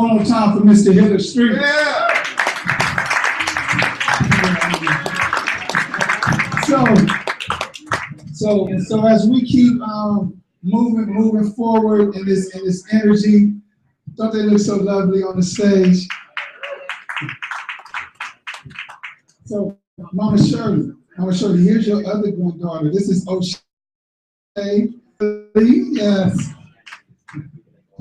One more time for Mr. Hiller Street. Yeah. So as we keep moving forward in this energy, don't they look so lovely on the stage? So Mama Shirley, here's your other granddaughter. This is O'Shea. Yes.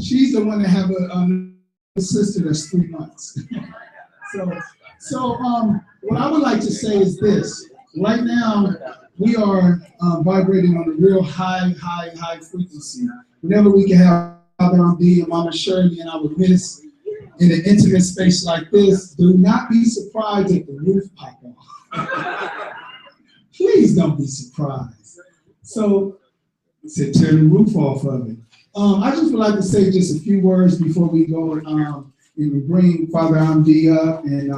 She's the one that have a sister that's 3 months. So what I would like to say is this. Right now, we are vibrating on a real high frequency. Whenever we can have Father Amde and Mama Shirley and our miss in an intimate space like this, do not be surprised if the roof pop off. Please don't be surprised. So, tear the roof off of it. I just would like to say just a few words before we go and we bring Father Amde up and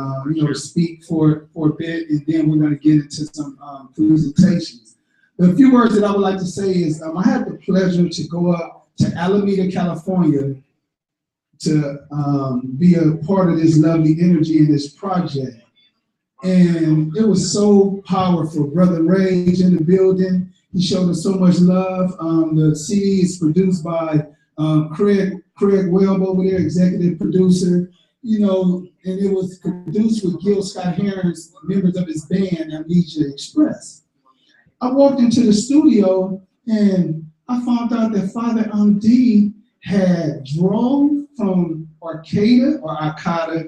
speak for a bit, and then we're going to get into some presentations. The few words that I would like to say is I had the pleasure to go up to Alameda, California, to be a part of this lovely energy in this project, and it was so powerful. Brother Rage in the building. He showed us so much love. The CD is produced by Craig WEBB over there, executive producer. And it was produced with GIL Scott-HERON'S, members of his band, Amnesia Express. I walked into the studio and I found out that Father Amde had drove from Arcata,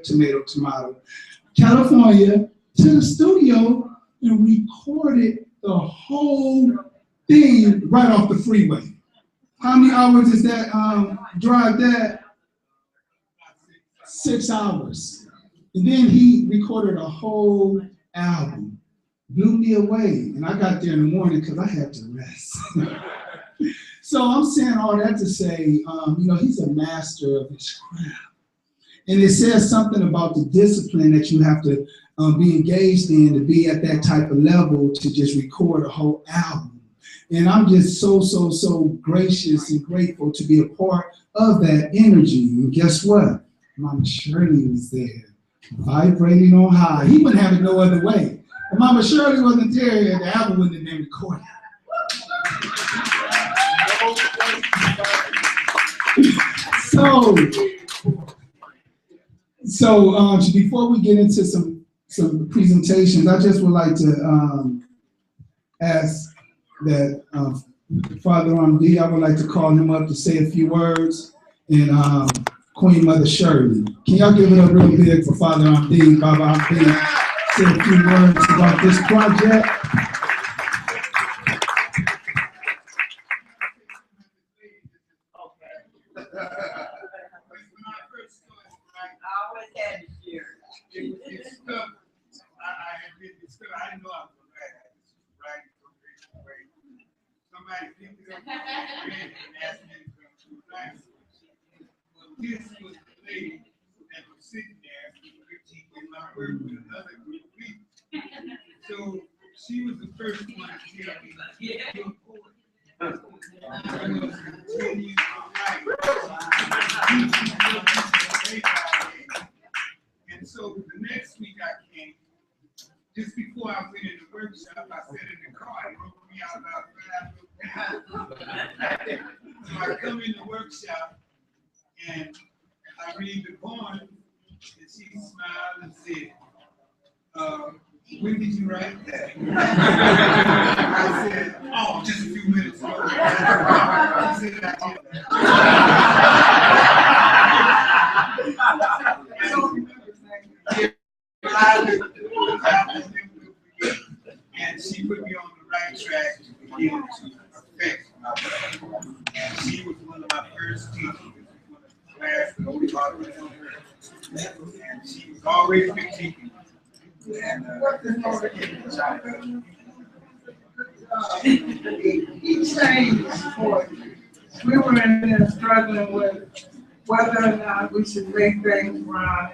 tomato, California, to the studio and recorded the whole thing right off the freeway. How many hours is that drive that? 6 hours. And then he recorded a whole album. Blew me away. And I got there in the morning because I had to rest. So I'm saying all that to say, he's a master of his craft. And it says something about the discipline that you have to be engaged in to be at that type of level to just record a whole album. And I'm just so gracious and grateful to be a part of that energy. And guess what? Mama Shirley was there, vibrating on high. He wouldn't have it no other way. If Mama Shirley wasn't there, the album wouldn't have been recorded. So before we get into some presentations, I just would like to ask that Father Amde, I would like to call him up to say a few words, and Queen Mother Shirley. Can y'all give it up real big for Father Amde, Baba Amde, say a few words about this project? I didn't know I was going to write. Somebody picked it up and asked me to come to the class. Well, this was the lady that was sitting there critiquing my work with another group of people. So she was the first one to tell me, you're poor. I'm going to continue to write. And so the next week I came. Just before I went in the workshop, I sat in the car and wrote me out about 5 minutes. So I come in the workshop and I read the poem, and she smiled and said, when did you write that? I said, oh, just a few minutes ago. She said, I did. And she put me on the right track to begin to perfect my work. And she was one of my first teachers. One of the class that we taught with her. And she was always critiquing. And he changed for we were in there struggling with whether or not we should make things rhyme.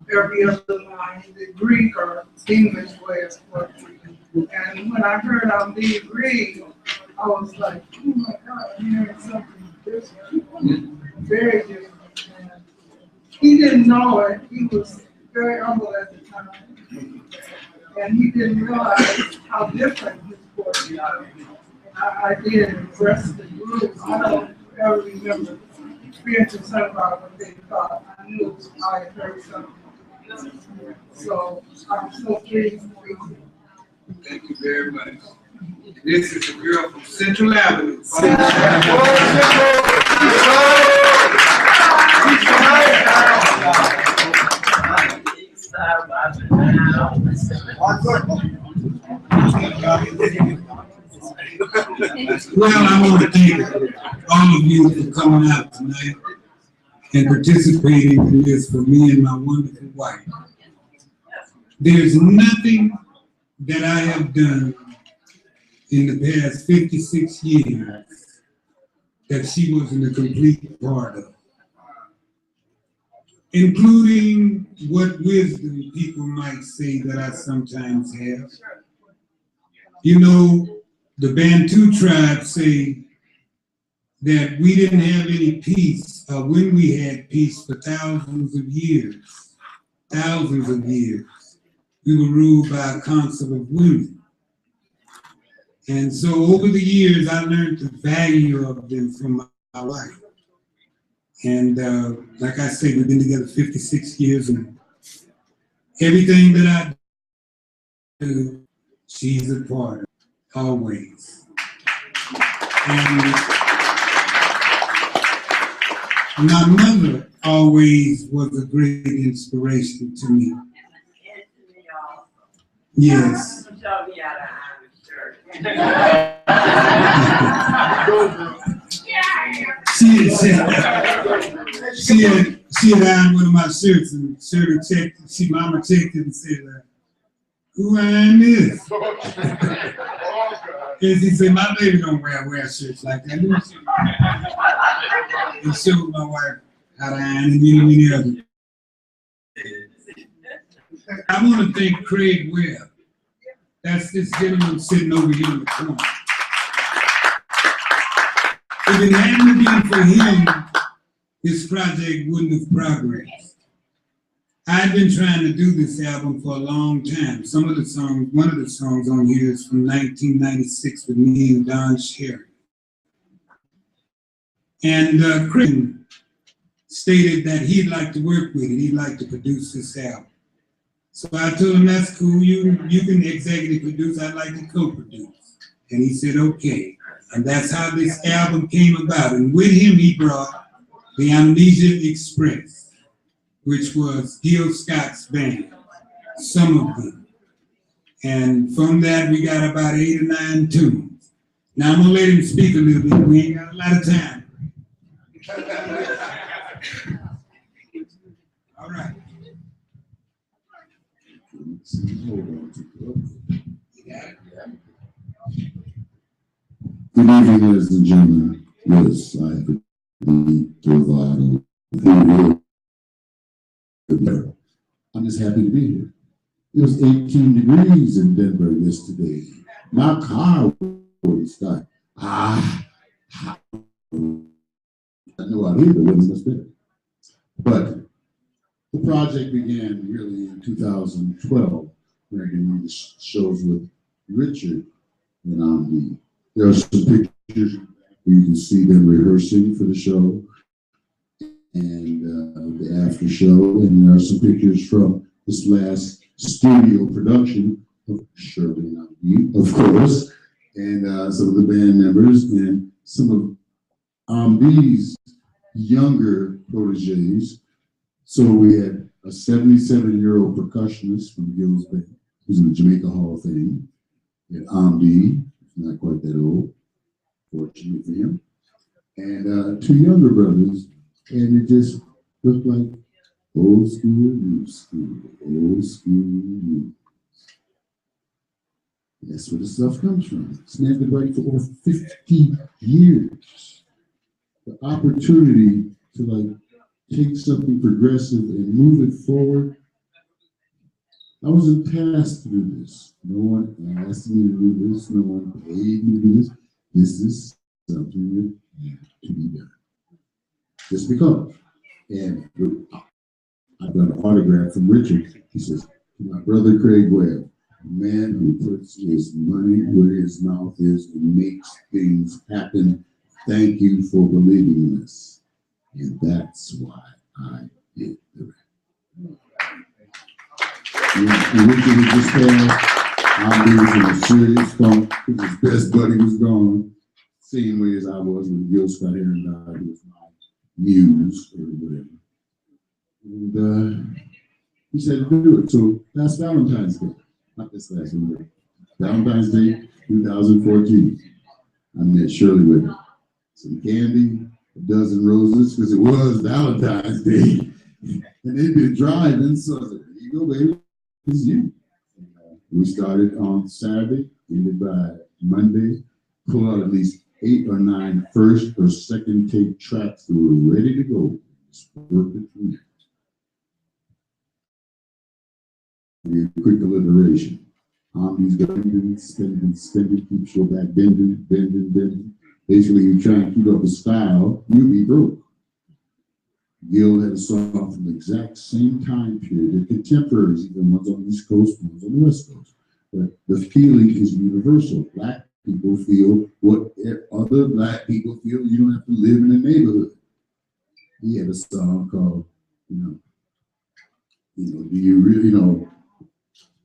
Every other line, the Greek or English way of poetry. And when I heard Amde read, I was like, oh my God, I'm hearing something different, very different. he didn't know it. He was very humble at the time. And he didn't realize how different his voice was. I did impress the group. I don't ever remember experiencing something about what they thought. I knew I had heard something. So I'm so pleased to be here. Thank you very much. This is a girl from Central Avenue. Well, I want to thank all of you for coming out tonight and participating in this for me and my wonderful wife. There's nothing that I have done in the past 56 years that she wasn't a complete part of, including what wisdom people might say that I sometimes have. You know, the Bantu tribe say that we didn't have any peace, or when we had peace, for thousands of years. Thousands of years. We were ruled by a council of women. And so over the years, I learned the value of them from my wife. And like I say, we've been together 56 years, and everything that I do, she's a part of, always. And my mother always was a great inspiration to me. Yes. She had ironed one of my shirts, and mama checked it and said, "Who ironed this?" And she said, "My baby don't wear shirts like that." And showed my wife how to iron and many others. I want to thank CRAIG WEBB. That's this gentleman sitting over here in the corner. If it hadn't been for him, this project wouldn't have progressed. I've been trying to do this album for a long time. One of the songs on here is from 1996 with me and Don Sherry. And CRAIG stated that he'd like to work with it. He'd like to produce this album. So I told him, that's cool, you can executive produce, I'd like to co-produce. And he said, okay. And that's how this album came about. And with him, he brought the Amnesia Express, which was GIL Scott's band, some of them. And from that, we got about 8 or 9 tunes. Now I'm gonna let him speak a little bit, we ain't got a lot of time. All right. Good evening, ladies and gentlemen. Yes, I have the bravado. I'm just happy to be here. It was 18 degrees in Denver yesterday. My car wouldn't start. I know out here the weather's much better. But the project began really in 2012, when I did the shows with Richard and Amde. There are some pictures where you can see them rehearsing for the show and the after show. And there are some pictures from this last studio production of Shirley and Amde, of course, and some of the band members and some of Amde's younger proteges. So we had a 77-year-old percussionist from GIL's band, who's in the Jamaica Hall of Fame. We had Amde, not quite that old, fortunately for him, and 2 younger brothers, and it just looked like old school, new school, old school, new. That's where the stuff comes from. Snapped it right for over 50 years. The opportunity to like take something progressive and move it forward. I wasn't tasked to do this. No one asked me to do this. No one paid me to do this. This is something that had to be done. Just because. And I got an autograph from Richard. He says, "To my brother Craig Webb, a man who puts his money where his mouth is and makes things happen. Thank you for believing in us." And that's why I did the rap. Richard had just passed. Amde was in a serious funk. His best buddy was gone. Same way as I was when GIL Scott-HERON'S Band, who was my muse or whatever. And he said to do it. So that's Valentine's Day. Not this last one, but Valentine's Day 2014. I met Shirley with some candy, a dozen roses, because it was Valentine's Day. And they'd been driving, so I said, "There you go, baby. It's you." We started on Saturday, ended by Monday, pull out at least 8 or 9 first or second take tracks that were ready to go. Just worked it through. A quick alliteration. Amde's got spending, keep show back, bending. Basically, you try and keep up a style, you'll be broke. GIL had a song from the exact same time period. They're contemporaries, even one's on the East Coast, one's on the West Coast. But the feeling is universal. Black people feel what other Black people feel. You don't have to live in a neighborhood. He had a song called, do you really,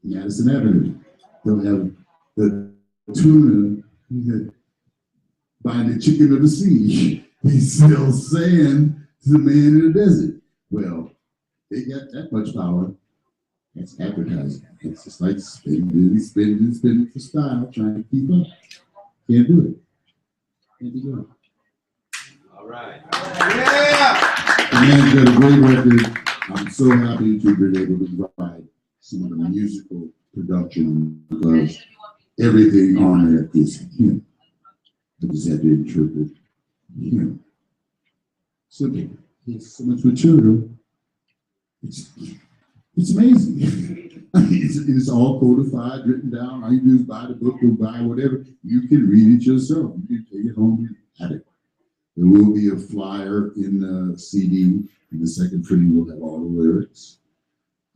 Madison Avenue. They'll have the tuna by the chicken of the sea. He sells sand to the man in the desert. Well, they got that much power. That's advertising. It's just like spending for style, trying to keep up. Can't do it. Can't do it. All right. Yeah! The man's got a great record. I'm so happy to have been able to provide some of the musical production because everything on there is him. I just had to interpret him. Simple. It's so much material. It's amazing. I mean, it's all codified, written down. All you do is buy the book or buy whatever. You can read it yourself. You can take it home and have it. There will be a flyer in the CD. In the second printing, we'll have all the lyrics.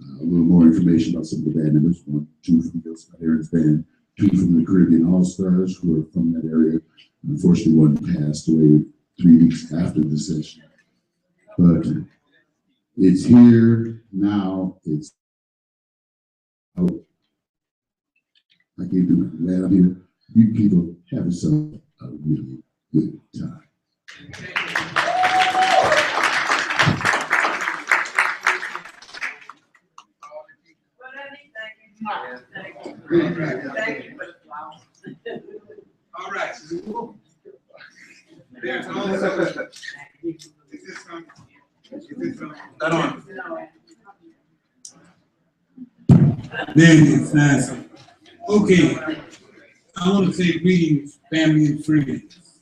A little more information about some of the band members. 1, 2 from GIL Scott-HERON'S Band, 2 from the Caribbean All-Stars, who are from that area. Unfortunately, one passed away 3 weeks after the session. But it's here now. It's out. I can't do it. Glad I'm here. You people have yourself a really good time. All right. There's also, is this Got on. Then it's nice. Okay. I want to say greetings, family and friends.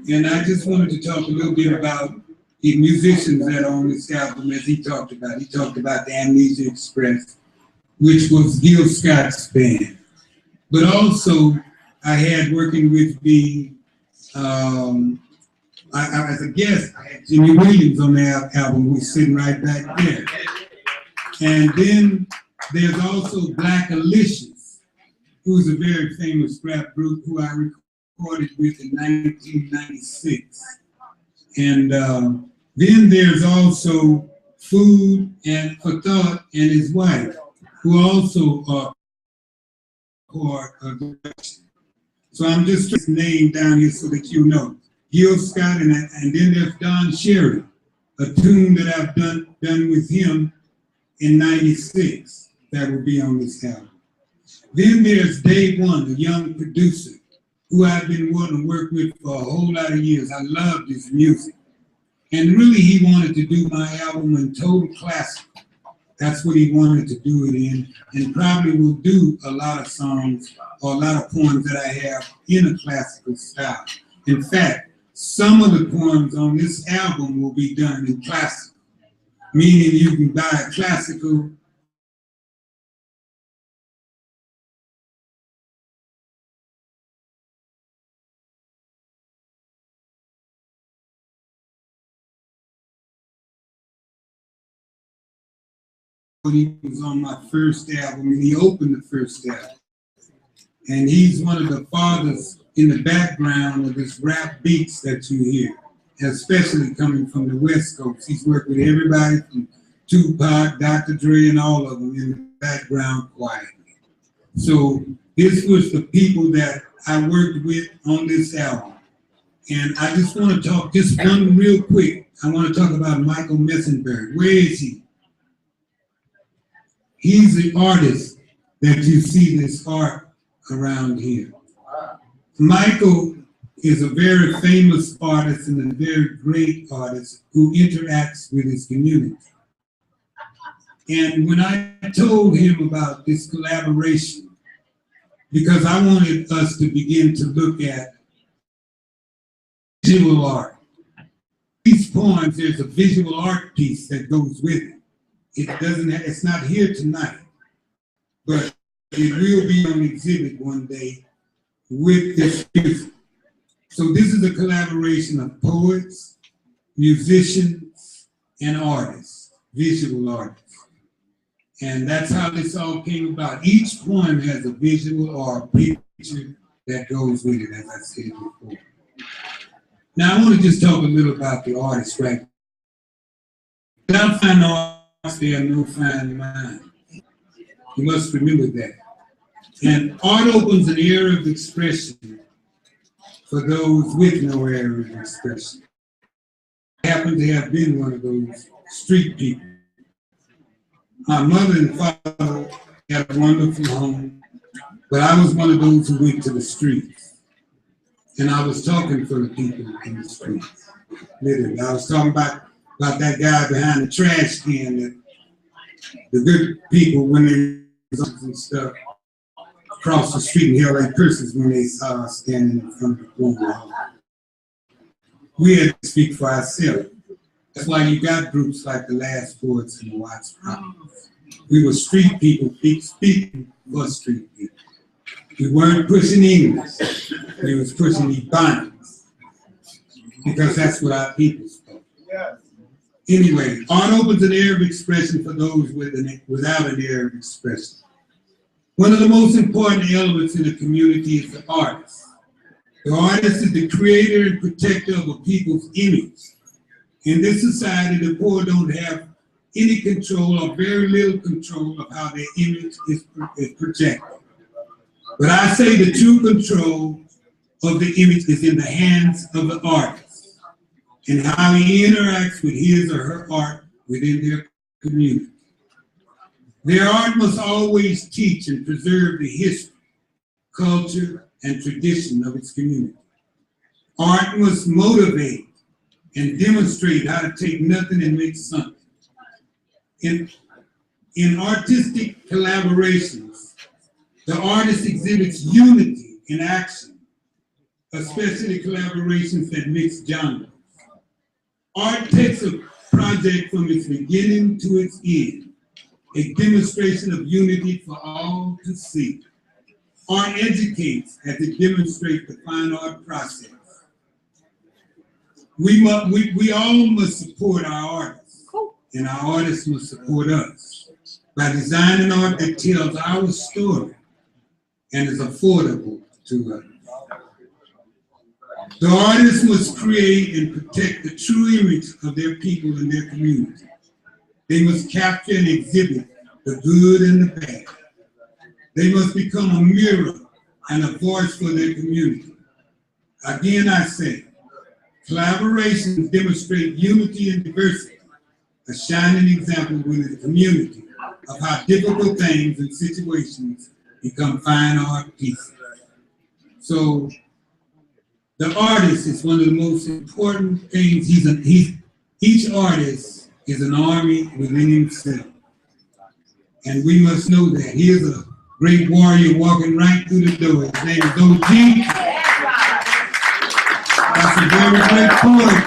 And I just wanted to talk a little bit about the musicians that are on this album, as he talked about. He talked about the Amnesia Express, which was GIL Scott's band. But also, I had working with me, as a guest, I had Jimmy Williams on the album, who's sitting right back there. And then there's also Black Alicious, who's a very famous rap group who I recorded with in 1996. And then there's also Food and for Thought and his wife, who also are part of the production. So I'm just his name down here so that you know. GIL Scott, and then there's Don Sherry, a tune that I've done with him in 96 that will be on this album. Then there's DAE ONE, a young producer who I've been wanting to work with for a whole lot of years. I loved his music. And really he wanted to do my album in total classical. That's what he wanted to do it in, and probably will do a lot of songs or a lot of poems that I have in a classical style. In fact, some of the poems on this album will be done in classical, meaning you can buy a classical he was on my first album, and he opened the first album. And he's one of the fathers in the background of this rap beats that you hear, especially coming from the West Coast. He's worked with everybody from Tupac, Dr. Dre, and all of them in the background quietly. So this was the people that I worked with on this album. And I just want to talk just one real quick. I want to talk about Michael Massenburg. Where is he? He's the artist that you see this art around here. Michael is a very famous artist and a very great artist who interacts with his community. And when I told him about this collaboration, because I wanted us to begin to look at visual art. These poems, there's a visual art piece that goes with it. It's not here tonight, but it will be on exhibit one day with this music. So this is a collaboration of poets, musicians, and artists, visual artists. And that's how this all came about. Each poem has a visual or a picture that goes with it, as I said before. Now I want to just talk a little about the artists, right? Without fine arts, there are no fine minds. You must remember that. And art opens an era of expression for those with no era of expression. I happen to have been one of those street people. My mother and father had a wonderful home, but I was one of those who went to the streets. And I was talking for the people in the streets, literally. I was talking about that guy behind the trash can, that the good people, when they and stuff, across the street and held their purses when they saw us standing in front of the corner. We had to speak for ourselves. That's why you got groups like the Last Poets and the Watts Prophet. We were street people speaking for street people. We weren't pushing English. We was pushing Ebonics. Because that's what our people spoke. Anyway, art opens an era of expression for those without an era of expression. One of the most important elements in the community is the artist. The artist is the creator and protector of a people's image. In this society, the poor don't have any control or very little control of how their image is projected. But I say the true control of the image is in the hands of the artist and how he interacts with his or her art within their community. Their art must always teach and preserve the history, culture, and tradition of its community. Art must motivate and demonstrate how to take nothing and make something. In artistic collaborations, the artist exhibits unity in action, especially collaborations that mix genres. Art takes a project from its beginning to its end, a demonstration of unity for all to see. Art educates as it demonstrates the fine art process. We all must support our artists, and our artists must support us by designing art that tells our story and is affordable to us. The artists must create and protect the true image of their people and their community. They must capture and exhibit the good and the bad. They must become a mirror and a voice for their community. Again, I say, collaborations demonstrate unity and diversity, a shining example within the community of how difficult things and situations become fine art pieces. So the artist is one of the most important things. Each artist is an army within himself. And we must know that. Here's a great warrior walking right through the door. His name is O.G. That's a very great poet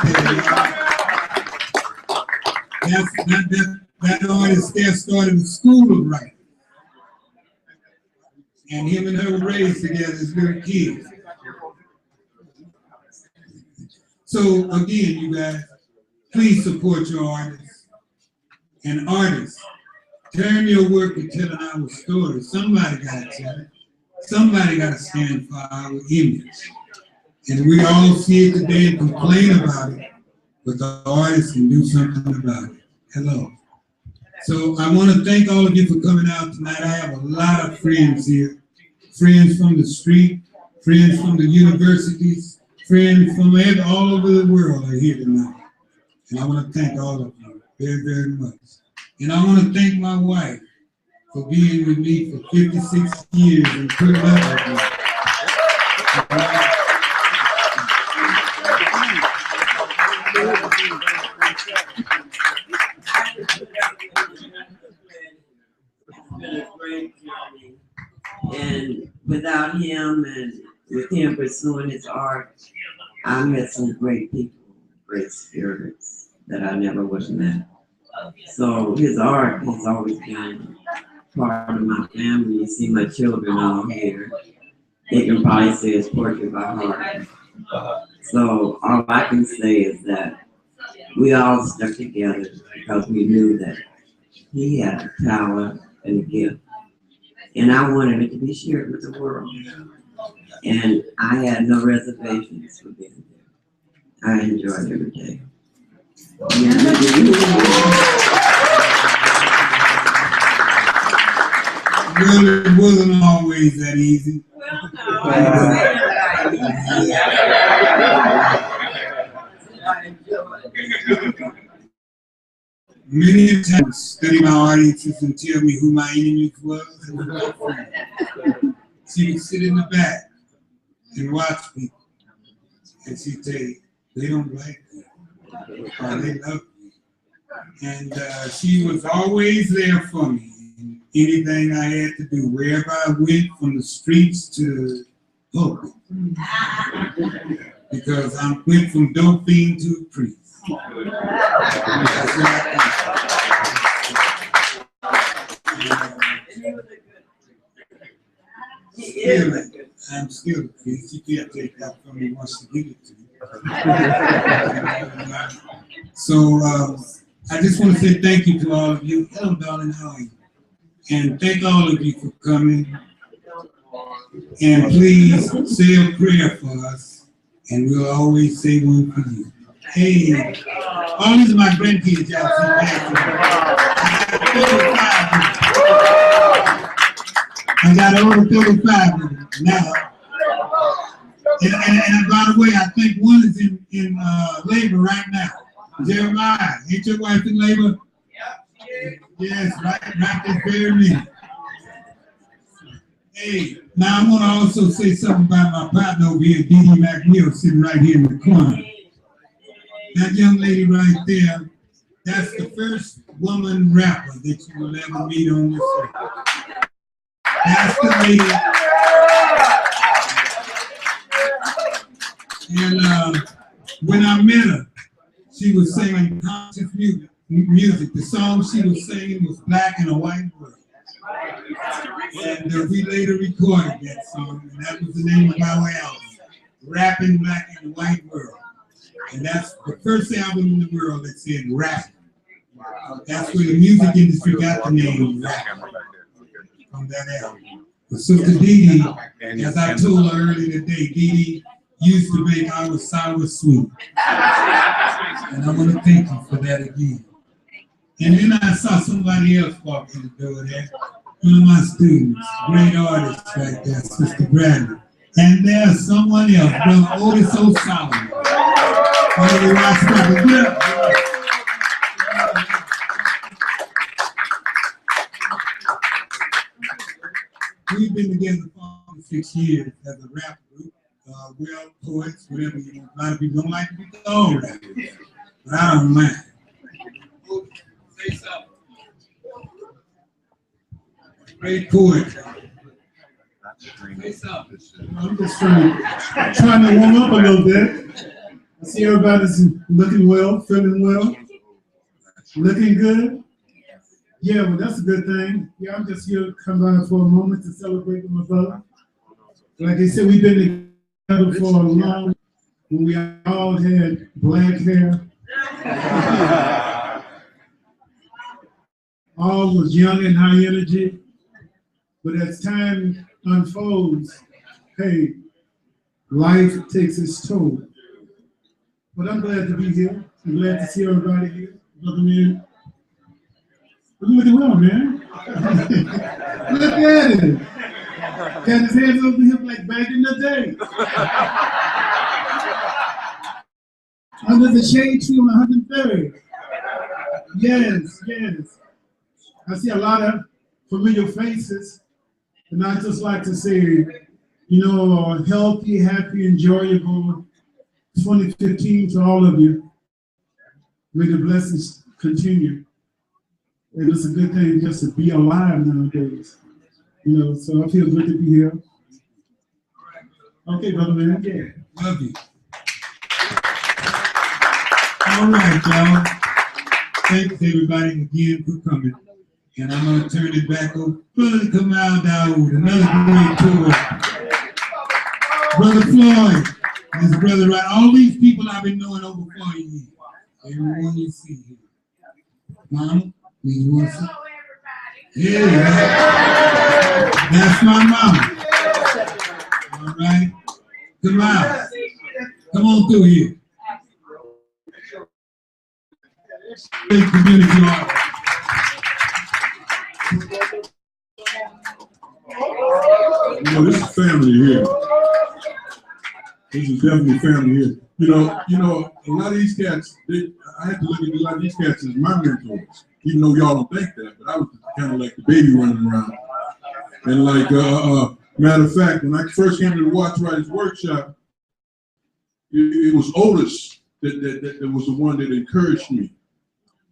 there. That artist there started the school of writing. And him and her were raised together as little kids. So again, you guys, please support your artists. And artists, turn your work to telling our story. Somebody got to tell it. Somebody got to stand for our image. And we all see it today and complain about it, but the artists can do something about it. Hello. So I want to thank all of you for coming out tonight. I have a lot of friends here. Friends from the street, friends from the universities, friends from all over the world are here tonight. And I want to thank all of you very, very much. And I want to thank my wife for being with me for 56 years and putting up with me. It's been a great journey. And without him and with him pursuing his art, I met some great people, great spirits that I never would have met. So his art has always been part of my family. You see my children all here. They can probably say it's portrait by heart. So all I can say is that we all stuck together because we knew that he had a talent and a gift. And I wanted it to be shared with the world. And I had no reservations for being there. I enjoyed every day. Well, it wasn't always that easy. Well, no, I enjoyed it. Many times study my audiences and tell me who my enemies was. She would sit in the back and watch people. And she'd say, they don't like me, or they love me. And she was always there for me. In anything I had to do, wherever I went, from the streets to pulpit. Because I went from dope fiend to a priest. I'm still a priest. You can't take that from me once you give it to me. So I just want to say thank you to all of you. Hello, darling, how are you? And thank all of you for coming. And please say a prayer for us, and we'll always say one for you. Hey, all these are my grandkids, y'all see I got over 35 of them now. And by the way, I think one is in labor right now. Jeremiah, ain't your wife in labor? Yes, right this very minute. Hey, now I want to also say something about my partner over here, Dee McNeil, sitting right here in the corner. That young lady right there, that's the first woman rapper that you will ever meet on this earth. That's the lady. And when I met her, she was singing conscious music. The song she was singing was Black in a White World. And we later recorded that song, and that was the name of our album, Rapping Black in a White World. And that's the first album in the world that said rap. That's where the music industry got the name rap from that album. But Sister Dee Dee, as I told her earlier today, Dee Dee used to make our sour sweet. And I want to thank you for that again. And then I saw somebody else walk in the door there. One of my students, great artist right there, Sister Bradley. And there's someone else, Brother Otis O'Sullivan. One of the Watts Prophet. Get up. We've been together for 6 years as a rap group. We're poets, whatever you want. A lot of people don't like to be called rappers, but I don't mind. Say something. Great poet. Say something. I'm just trying to warm up a little bit. I see everybody's looking well, feeling well, looking good. Yeah, well, that's a good thing. Yeah, I'm just here to come by for a moment to celebrate with my brother. Like I said, we've been together for a long, when we all had black hair. all was young and high energy. But as time unfolds, hey, life takes its toll. But I'm glad to be here. I'm glad to see everybody here. Brother man, look at well, man. Look at him. Got his hands over him like back in the day. Under the shade tree on 103rd. Yes, yes. I see a lot of familiar faces. And I just like to say, you know, a healthy, happy, enjoyable 2015 to all of you. May the blessings continue. And it's a good thing just to be alive nowadays. You know, so I feel good to be here. Okay, brother man. Yeah, love you. All right, y'all. Thanks everybody again for coming. And I'm going to turn it back over. Brother Kamal Dawood, another great tour. Brother Floyd, his brother, right? All these people I've been knowing over 40 years. Everyone you see here. Mama, you want to see? Yeah, that's my mama. All right. Come on. Come on through here. Big community artist. You know, this is family here. This is definitely family here. You know, a lot of these cats, I had to look at a lot of these cats as my mentors, even though y'all don't think that, but I was kind of like the baby running around. And like, matter of fact, when I first came to the Watts Writers Workshop, it was Otis that was the one that encouraged me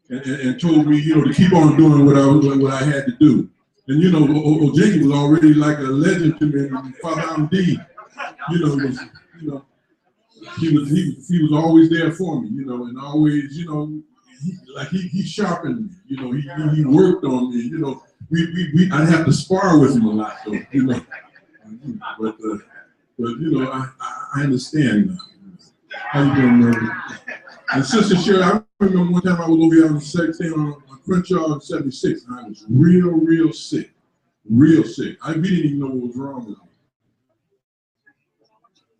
and told me, you know, to keep on doing what I had to do. And you know, Ojeki was already like a legend to me. And Father Amde, he was always there for me, you know, and always, you know, he sharpened me, you know, he worked on me, you know. I'd have to spar with him a lot, though, you know. But you know, I understand now. How you doing, man? And Sister Shirley, I remember one time I was over here on the 16 on Crenshaw 76, and I was real sick. Real sick. We didn't even know what was wrong with me.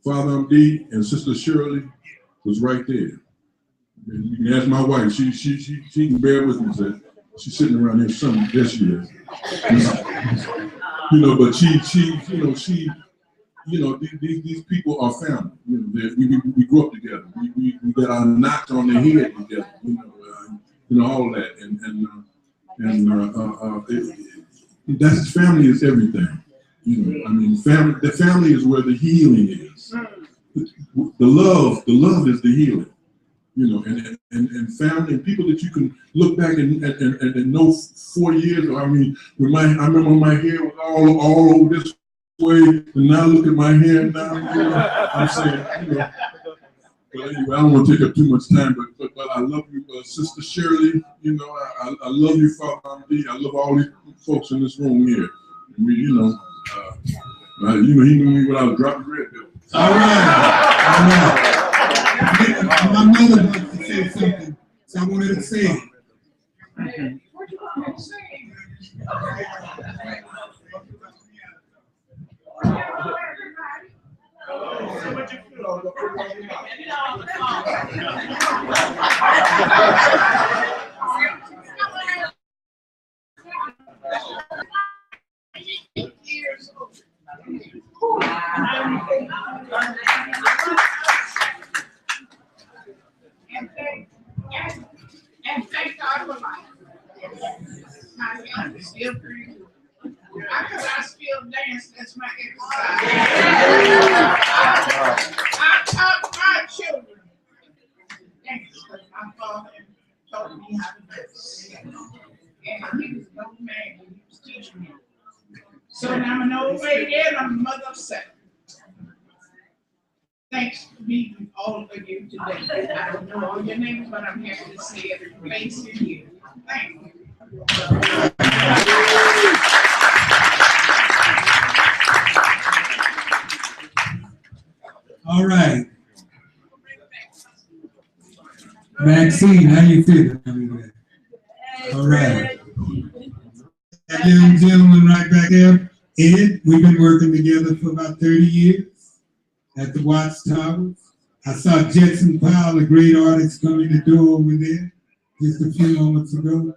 Father Amde and Sister Shirley was right there. And you can ask my wife, she can bear with me, so she's sitting around here something this year. You know, but these people are family. You know, we grew up together. We got our knocks on the head together. You know, all that, that's family is everything. You know, I mean, the family is where the healing is. The love is the healing. You know, and family and people that you can look back and know 4 years. I mean, I remember my hair was all over this way, and now look at my hair now. You know, I'm saying, you know. But anyway, I don't want to take up too much time, but I love you, Sister Shirley. You know, I love you, Father Amde. I love all these folks in this room here. He knew me when I was dropping red bill. All right. My mother wanted to say something, so I wanted to say it. And thank God for life. My health is still pretty good. I still dance, that's my exercise. I taught my children dance because my father taught me how to dance. And he was no man when he was teaching me. So now I'm an old lady and I'm a mother of 7. Thanks for meeting all of you today. I don't know all your names, but I'm happy to see every face in here. Thank you. All right. Maxine, how you feeling? All right. That young gentleman right back there, Ed, we've been working together for about 30 years at the Watts Towers. I saw Jetson Powell, a great artist, come in the door over there just a few moments ago.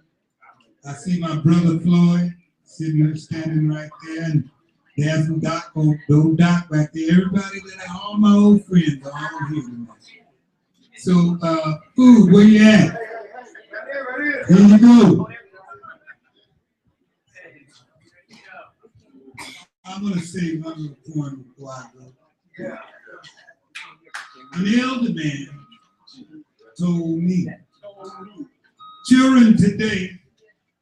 I see my brother Floyd sitting there, standing right there, and there's Doc, old Doc back there. Everybody that all my old friends are all here tonight. So, food, where you at? Here you go. I'm gonna say one little poem before I go. An elder man told me, children today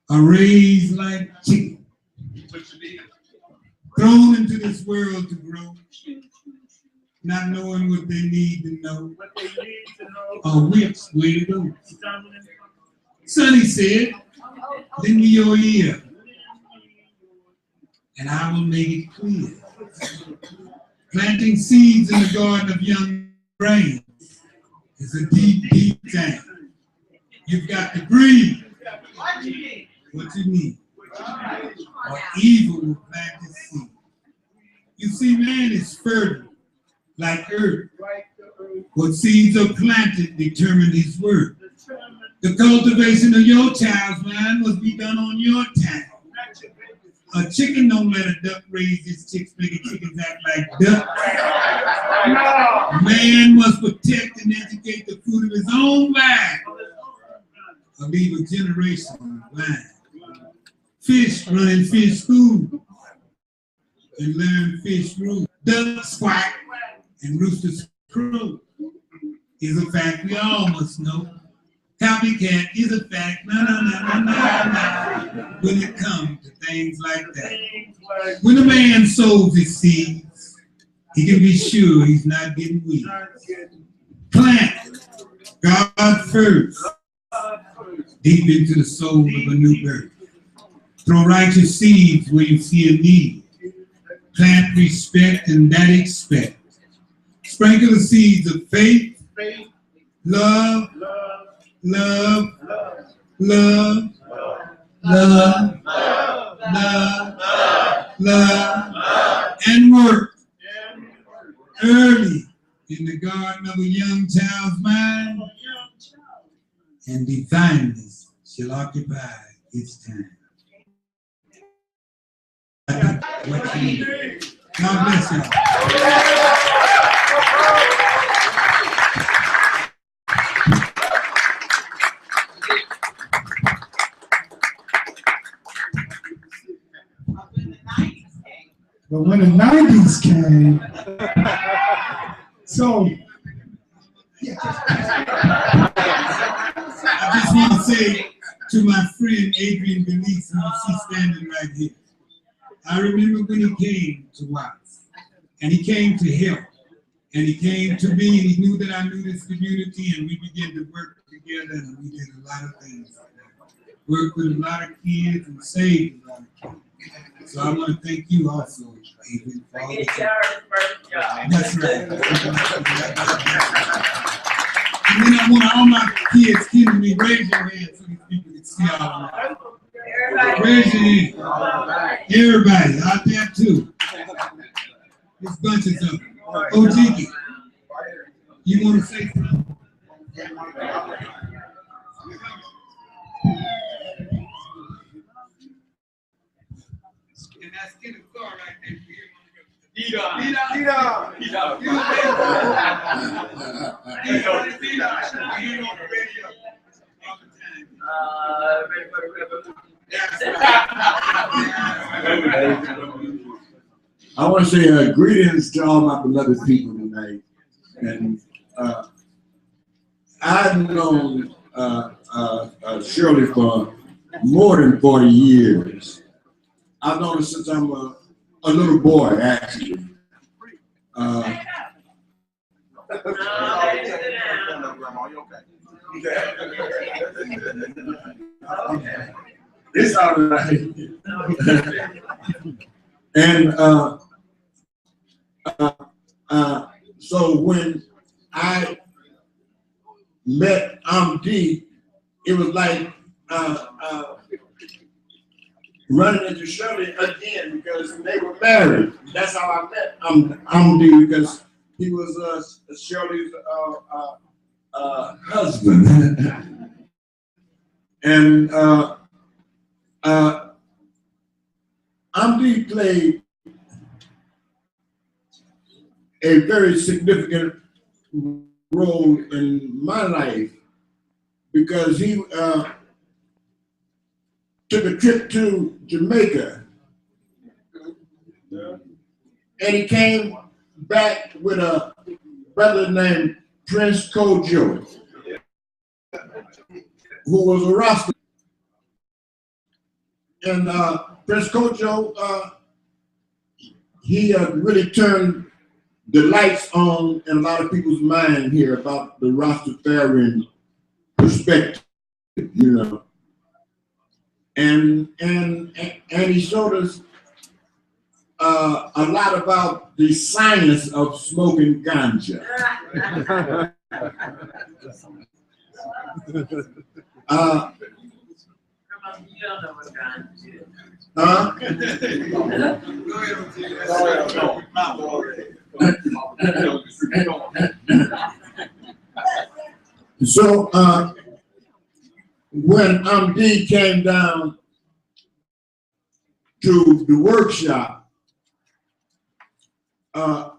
are raised like chickens, thrown into this world to grow, not knowing what they need to know, or which way to go. Sonny said, lend me your ear, and I will make it clear. Planting seeds in the garden of young brains is a deep, deep thing. You've got to breathe what you need, or evil will plant its seed. You see, man is fertile like earth. What seeds are planted determine his worth. The cultivation of your child's mind must be done on your time. A chicken don't let a duck raise its chicks, making chickens act like ducks. Man must protect and educate the fruit of his own vine, or leave a generation blind. Fish run in fish school and learn fish rules. Ducks quack and roosters crow is a fact we all must know. Copycat is a fact, when it comes to things like that. When a man sows his seeds, he can be sure he's not getting weeds. Plant God first, deep into the soul of a new birth. Throw righteous seeds where you see a need. Plant respect and that expect. Sprinkle the seeds of faith, love, love, love, love, love, love, and work early in the garden of a young child's mind, and divineness shall occupy its time. What you need. God bless y'all. But when the 90s came, so I just want to say to my friend Adrian Denise, who she's standing right here. I remember when he came to Watts, and he came to help, and he came to me, and he knew that I knew this community, and we began to work together, and we did a lot of things. Worked with a lot of kids and saved a lot of kids. So I want to thank you also, Adrian, for all that you. That's right. And then I want all my kids to me, raise your hand so these people can see all of them. Raise your hand. Everybody out there too. There's bunches of them. Oh, Tiki, you want to say something? And that's in the car right there. I want to say greetings to all my beloved people tonight. And I've known Shirley for more than 40 years. I've known her since I'm a little boy, actually. It's all right. And so when I met Amde, it was like running into Shirley again because they were married. That's how I met Amde, because he was Shirley's husband. And Amde played a very significant role in my life because he took a trip to Jamaica, and he came back with a brother named Prince Kojo, who was a Rasta. And Prince Kojo, he really turned the lights on in a lot of people's mind here about the Rastafarian perspective, you know. And he showed us a lot about the science of smoking ganja. So when Amde came down to the workshop, I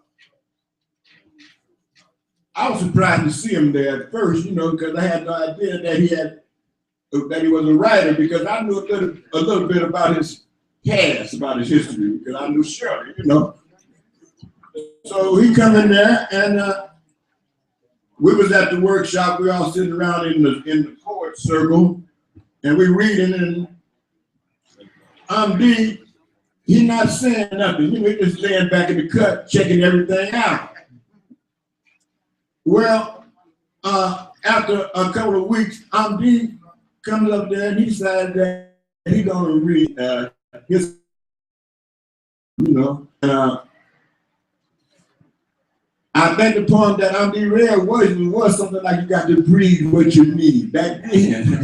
was surprised to see him there at first, you know, because I had no idea that he was a writer, because I knew a little bit about his past, about his history, because I knew Shirley, you know. So he come in there, and we was at the workshop. We all sitting around in the poet circle, and we reading, and Amde, he not saying nothing. You know, he just laying back in the cut, checking everything out. Well, after a couple of weeks, Amde comes up there and he said that he gonna read his, you know. I think the poem that Amde read was something like, you got to breathe what you need back then.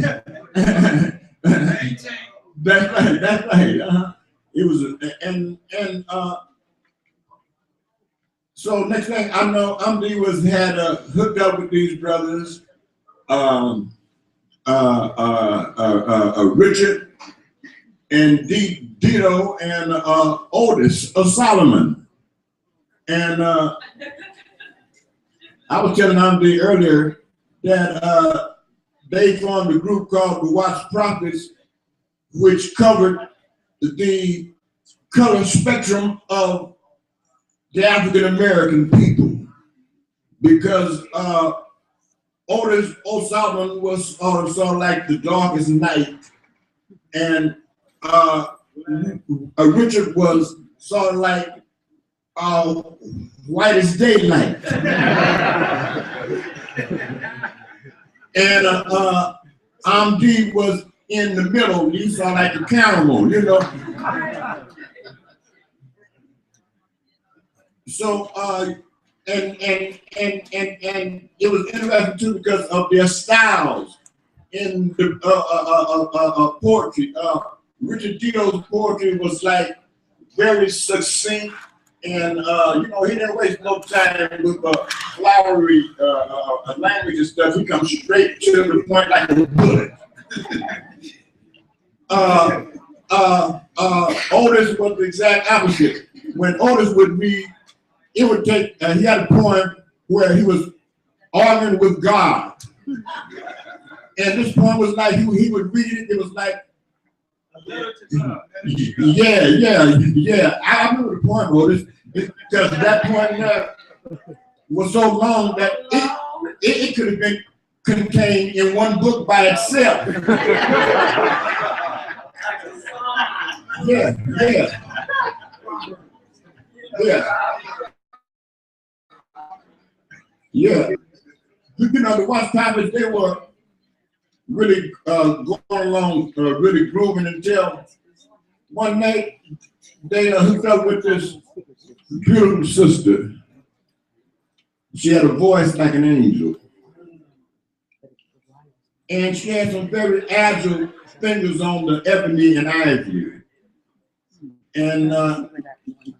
That's right. It was, so next thing I know, Amde had hooked up with these brothers, Richard and Dito and Otis of Solomon. And I was telling Amde earlier that they formed a group called the Watts Prophets, which covered the color spectrum of the African American people, because Otis O'Sullivan was sort of like the darkest night, and Richard was sort of like white as daylight. And Amde was in the middle. He saw like the caramel, you know. So and it was interesting too because of their styles in the poetry. Richard Dito's poetry was like very succinct, and you know, he didn't waste no time with flowery language and stuff. He comes straight to the point like a bullet. Otis was the exact opposite. When Otis would read, it would take, he had a poem where he was arguing with God. And this poem was like, he would read it, it was like, yeah. I remember the poem, Otis, because that poem there was so long that it could have been contained in one book by itself. Yeah. You know, the Watts Prophets, they were really going along, really grooving until one night they hooked up with this beautiful sister. She had a voice like an angel. And she had some very agile fingers on the ebony and ivory. And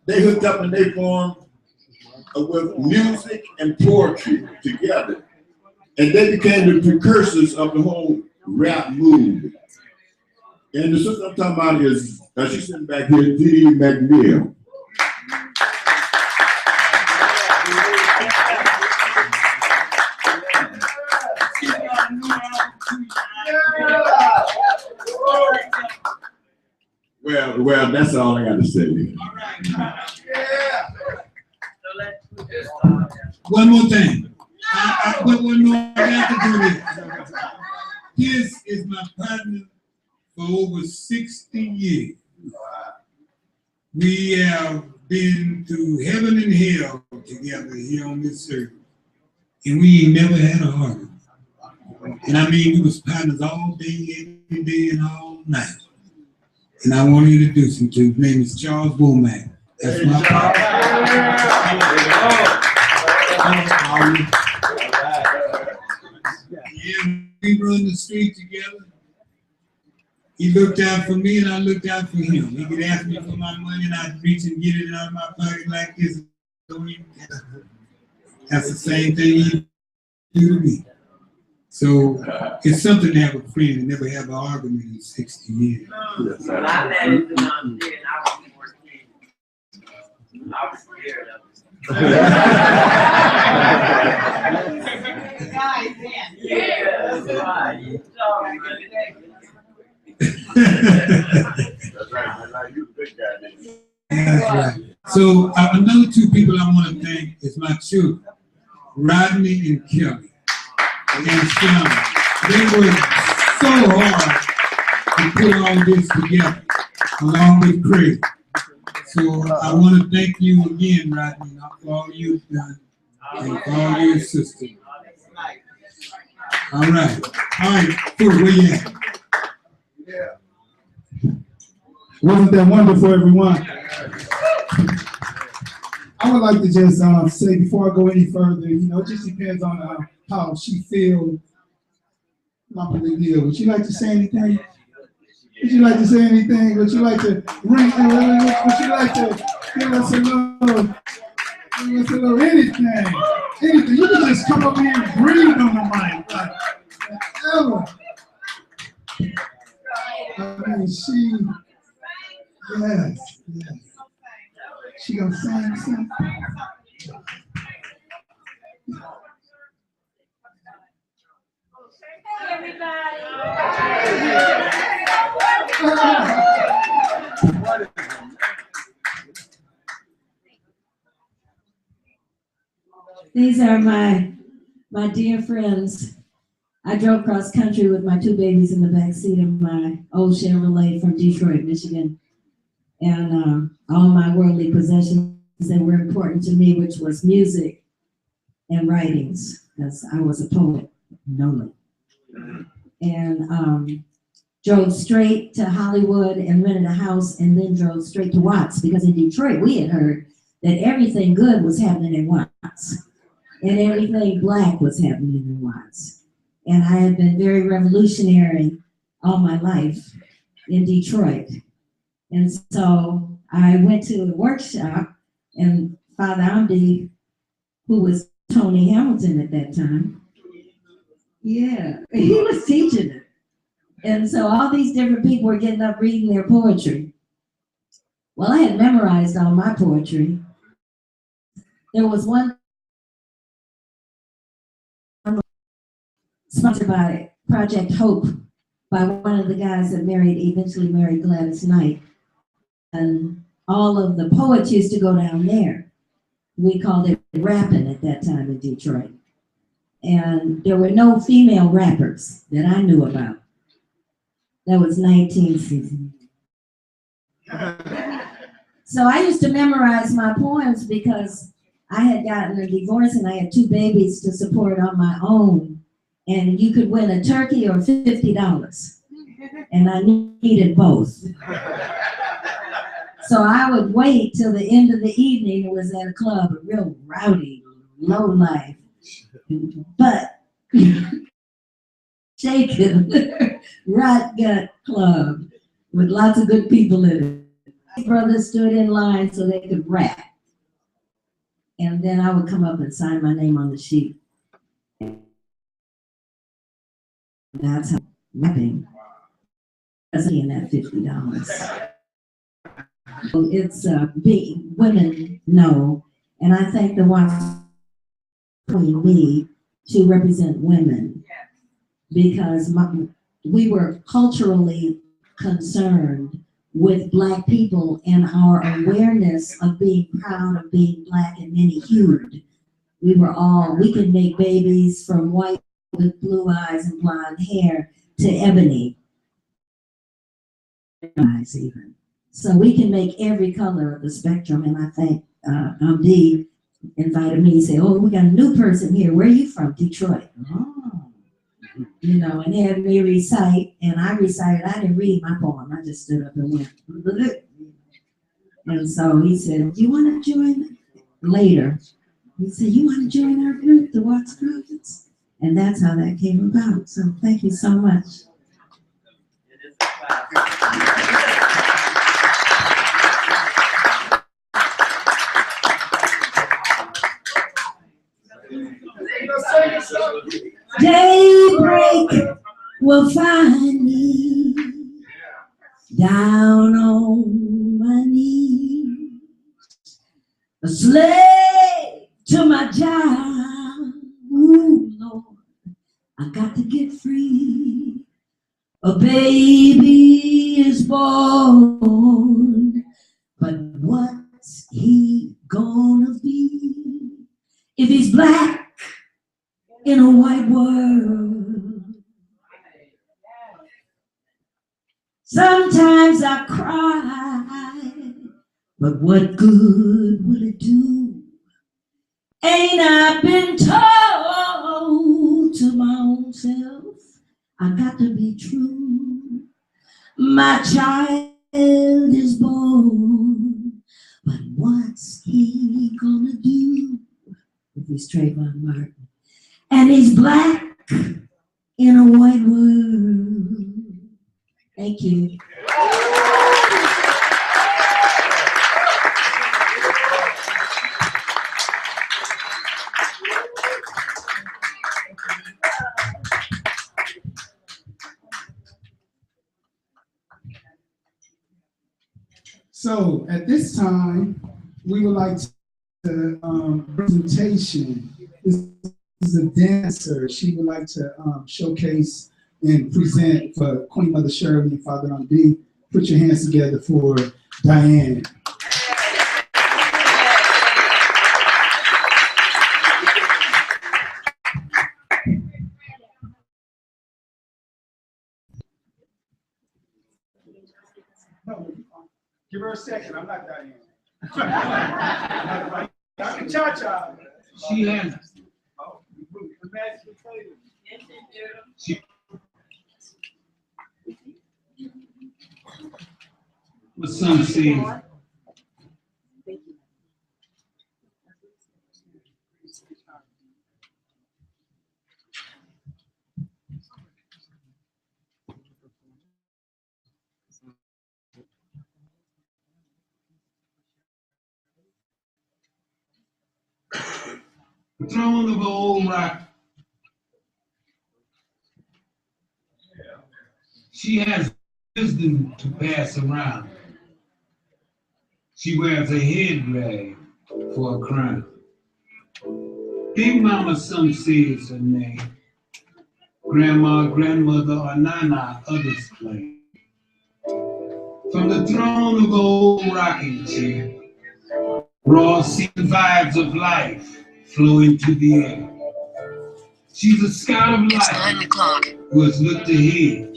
they hooked up and they formed with music and poetry together. And they became the precursors of the whole rap movement. And the sister I'm talking about is, she's sitting back here, D.E. McNeil. Well, that's all I got to say. One more thing. I put one more. I got to do this. This is my partner for over 60 years. We have been through heaven and hell together here on this earth, and we ain't never had a argument. And I mean, we was partners all day, every day, and all night. And I want to introduce him to his name is Charles Womack. That's my partner. Yeah, we run the street together. He looked out for me and I looked out for him. He could ask me for my money and I'd reach and get it out of my pocket like this. That's the same thing he do to me. So it's something to have a friend and never have an argument in 60 years. When I met him and I was 14. I was scared of him. That's right. So another two people I want to thank is my children, Rodney and Kelly. And they worked so hard to put all this together, along with Craig. So I want to thank you again, Rodney, for all you've done and for all your assistance. All right, cool, where you at? Wasn't that wonderful, everyone? I would like to just say before I go any further, it just depends on how she feels. Not a big deal. Would you like to say anything? Would you like to say anything? Would you like to ring? Would you like to give us a little anything? Anything. You can just come up here and breathe on the mic. Like, whatever. I mean, yes. She gonna sing something? Everybody. These are my dear friends. I drove cross country with my two babies in the back seat of my old Chevrolet from Detroit, Michigan. And all my worldly possessions that were important to me, which was music and writings, because I was a poet, Nolan. And drove straight to Hollywood and rented a house and then drove straight to Watts, because in Detroit we had heard that everything good was happening in Watts and everything black was happening in Watts. And I had been very revolutionary all my life in Detroit. And so I went to the workshop, and Father Amde, who was Tony Hamilton at that time, yeah, he was teaching it. And so all these different people were getting up reading their poetry. Well, I had memorized all my poetry. There was one sponsored by Project Hope by one of the guys that eventually married Gladys Knight. And all of the poets used to go down there. We called it rapping at that time in Detroit. And there were no female rappers that I knew about. That was 1960. So I used to memorize my poems because I had gotten a divorce and I had two babies to support on my own. And you could win a turkey or $50. And I needed both. So I would wait till the end of the evening. It was at a club, a real rowdy, low life, but shaking, rot gut club with lots of good people in it. Brothers stood in line so they could rap. And then I would come up and sign my name on the sheet. That's how rapping. In that $50. It's big. Women know, and I thank the Watts me to represent women because we were culturally concerned with Black people and our awareness of being proud of being Black and many-hued. We can make babies from white with blue eyes and blonde hair to ebony eyes even. So we can make every color of the spectrum, and I thank Amde invited me to say, oh, we got a new person here. Where are you from? Detroit. Oh. You know, and had me recite, and I recited. I didn't read my poem. I just stood up and went. And so he said, you want to join later? He said, you want to join our group, the Watts Prophets? And that's how that came about. So thank you so much. Daybreak will find me down on my knees, a slave to my job. Ooh, Lord, I got to get free. A baby is born, but what's he gonna be if he's Black in a white world? Sometimes I cry, but what good will it do? Ain't I been told to my own self, I got to be true. My child is born, but what's he gonna do if he's Trayvon Martin? And he's Black in a white world. Thank you. So at this time, we would like to presentation. This is a dancer. She would like to showcase and present for Queen Mother Shirley and Father Amde. Put your hands together for Diane. No, give her a second. I'm not Diane. Dr. Cha-Cha. She has. What some say. The throne of old rock. She has wisdom to pass around. She wears a head rag for a crown. Big Mama, some say is her name. Grandma, grandmother, or Nana, others claim. From the throne of old rocking chair, raw seasoned vibes of life flow into the air. She's a scout of life. It's 9 o'clock. Who has looked ahead,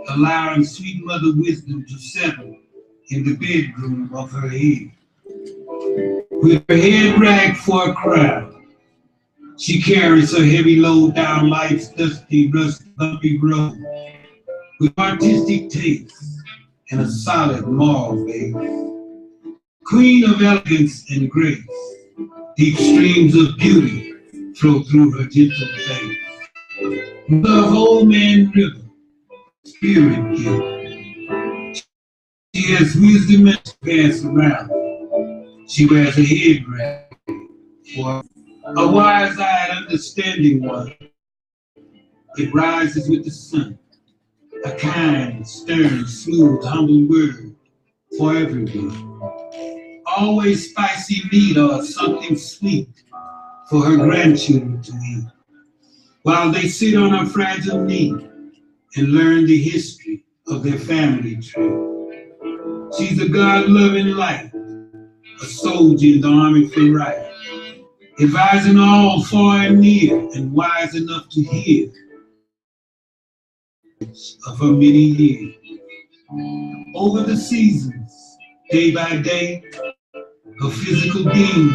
allowing sweet mother wisdom to settle in the bedroom of her head. With her head ragged for a crowd, she carries her heavy load down life's dusty, rusty, bumpy road with artistic taste and a solid moral base. Queen of elegance and grace, deep streams of beauty flow through her gentle face. Mother of old man river, spirit giver. She She has wisdom and pass around. She wears a head wrap for a wise-eyed, understanding one. It rises with the sun. A kind, stern, smooth, humble word for everyone. Always spicy meat or something sweet for her grandchildren to eat, while they sit on her fragile knee and learn the history of their family tree. She's a God-loving light, a soldier in the army for right, advising all far and near, and wise enough to hear of her many years. Over the seasons, day by day, her physical being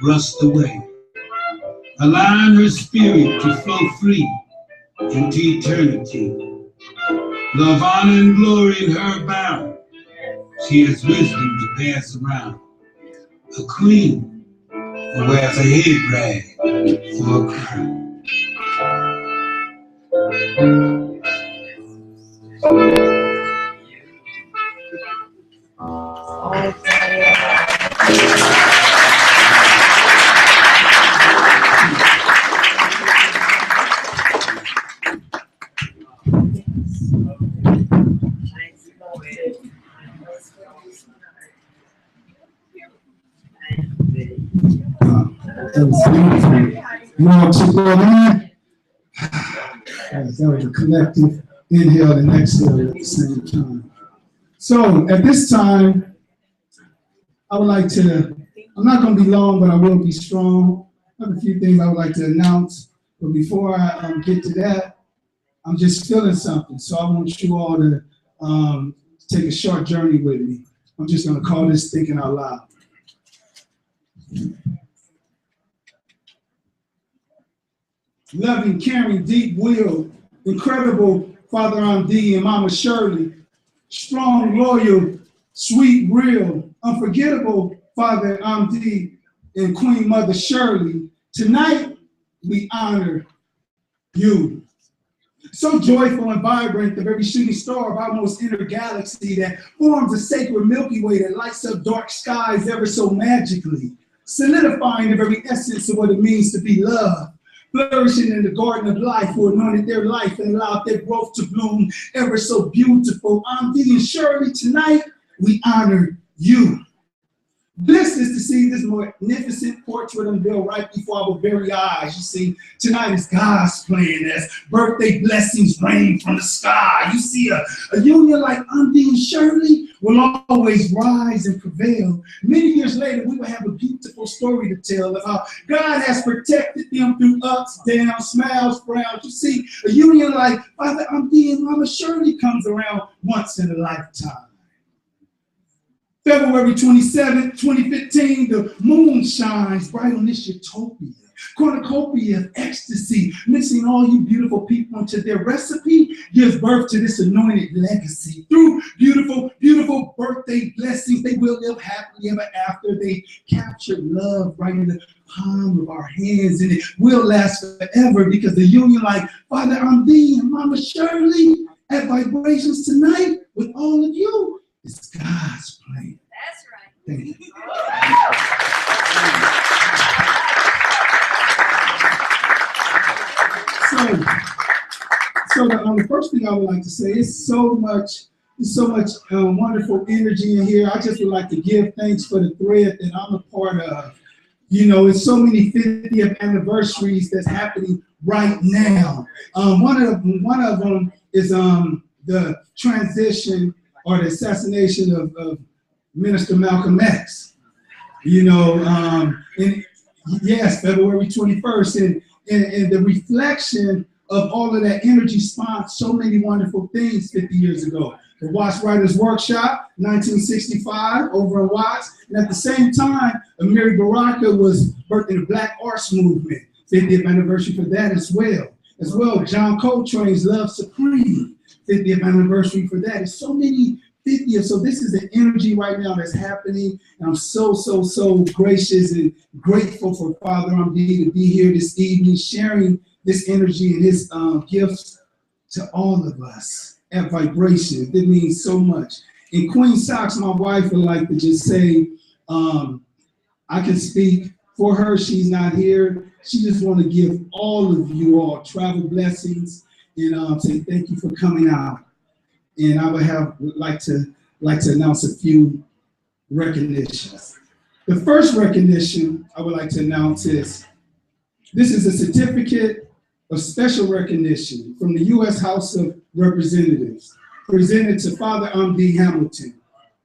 rust away, allowing her spirit to flow free into eternity. Love, honor, and glory in her bound. She has wisdom to pass around. A queen who wears a head rag for a crown. Now to go in, that was a collective inhale and exhale at the same time. So at this time, I would like to, I'm not going to be long, but I will be strong. I have a few things I would like to announce, but before I get to that, I'm just feeling something. So I want you all to take a short journey with me. I'm just going to call this thinking out loud. Loving, caring, deep-willed, incredible Father Amde and Mama Shirley, strong, loyal, sweet, real, unforgettable Father Amde and Queen Mother Shirley. Tonight, we honor you. So joyful and vibrant, the very shooting star of our most inner galaxy that forms a sacred Milky Way that lights up dark skies ever so magically, solidifying the very essence of what it means to be loved. Flourishing in the garden of life, who anointed their life and allowed their growth to bloom ever so beautiful. Amde and Shirley, tonight we honor you. This is to see this magnificent portrait unveiled right before our very eyes. You see, tonight is God's plan as birthday blessings rain from the sky. You see, a union like Amde and Shirley will always rise and prevail. Many years later, we will have a beautiful story to tell of how God has protected them through ups, downs, smiles, frowns. You see, a union like Father Amde and Mama Shirley comes around once in a lifetime. February 27, 2015, the moon shines bright on this utopia, cornucopia of ecstasy, mixing all you beautiful people into their recipe, gives birth to this anointed legacy. Through beautiful, beautiful birthday blessings, they will live happily ever after. They capture love right in the palm of our hands, and it will last forever because the union like Father Amde and Mama Shirley at Vibrations tonight with all of you is God's plan. That's right. Thank you. So the first thing I would like to say is so much wonderful energy in here. I just would like to give thanks for the thread that I'm a part of. You know, it's so many 50th anniversaries that's happening right now. One of them is the transition or the assassination of Minister Malcolm X. You know, and yes, February 21st, and the reflection of all of that energy spawned so many wonderful things 50 years ago. The Watts Writers Workshop, 1965, over in Watts. And at the same time, Amiri Baraka was birthing the Black Arts Movement, 50th anniversary for that as well. As well, John Coltrane's Love Supreme, 50th anniversary for that. It's so many 50th. So this is the energy right now that's happening. And I'm so gracious and grateful for Father Amde to be here this evening, sharing this energy and his gifts to all of us at Vibrations. It means so much. And Queen Socks, my wife, would like to just say, I can speak for her. She's not here. She just want to give all of you all travel blessings and say thank you for coming out. And I would like to announce a few recognitions. The first recognition I would like to announce is this is a certificate of special recognition from the U.S. House of Representatives presented to Father Amde Hamilton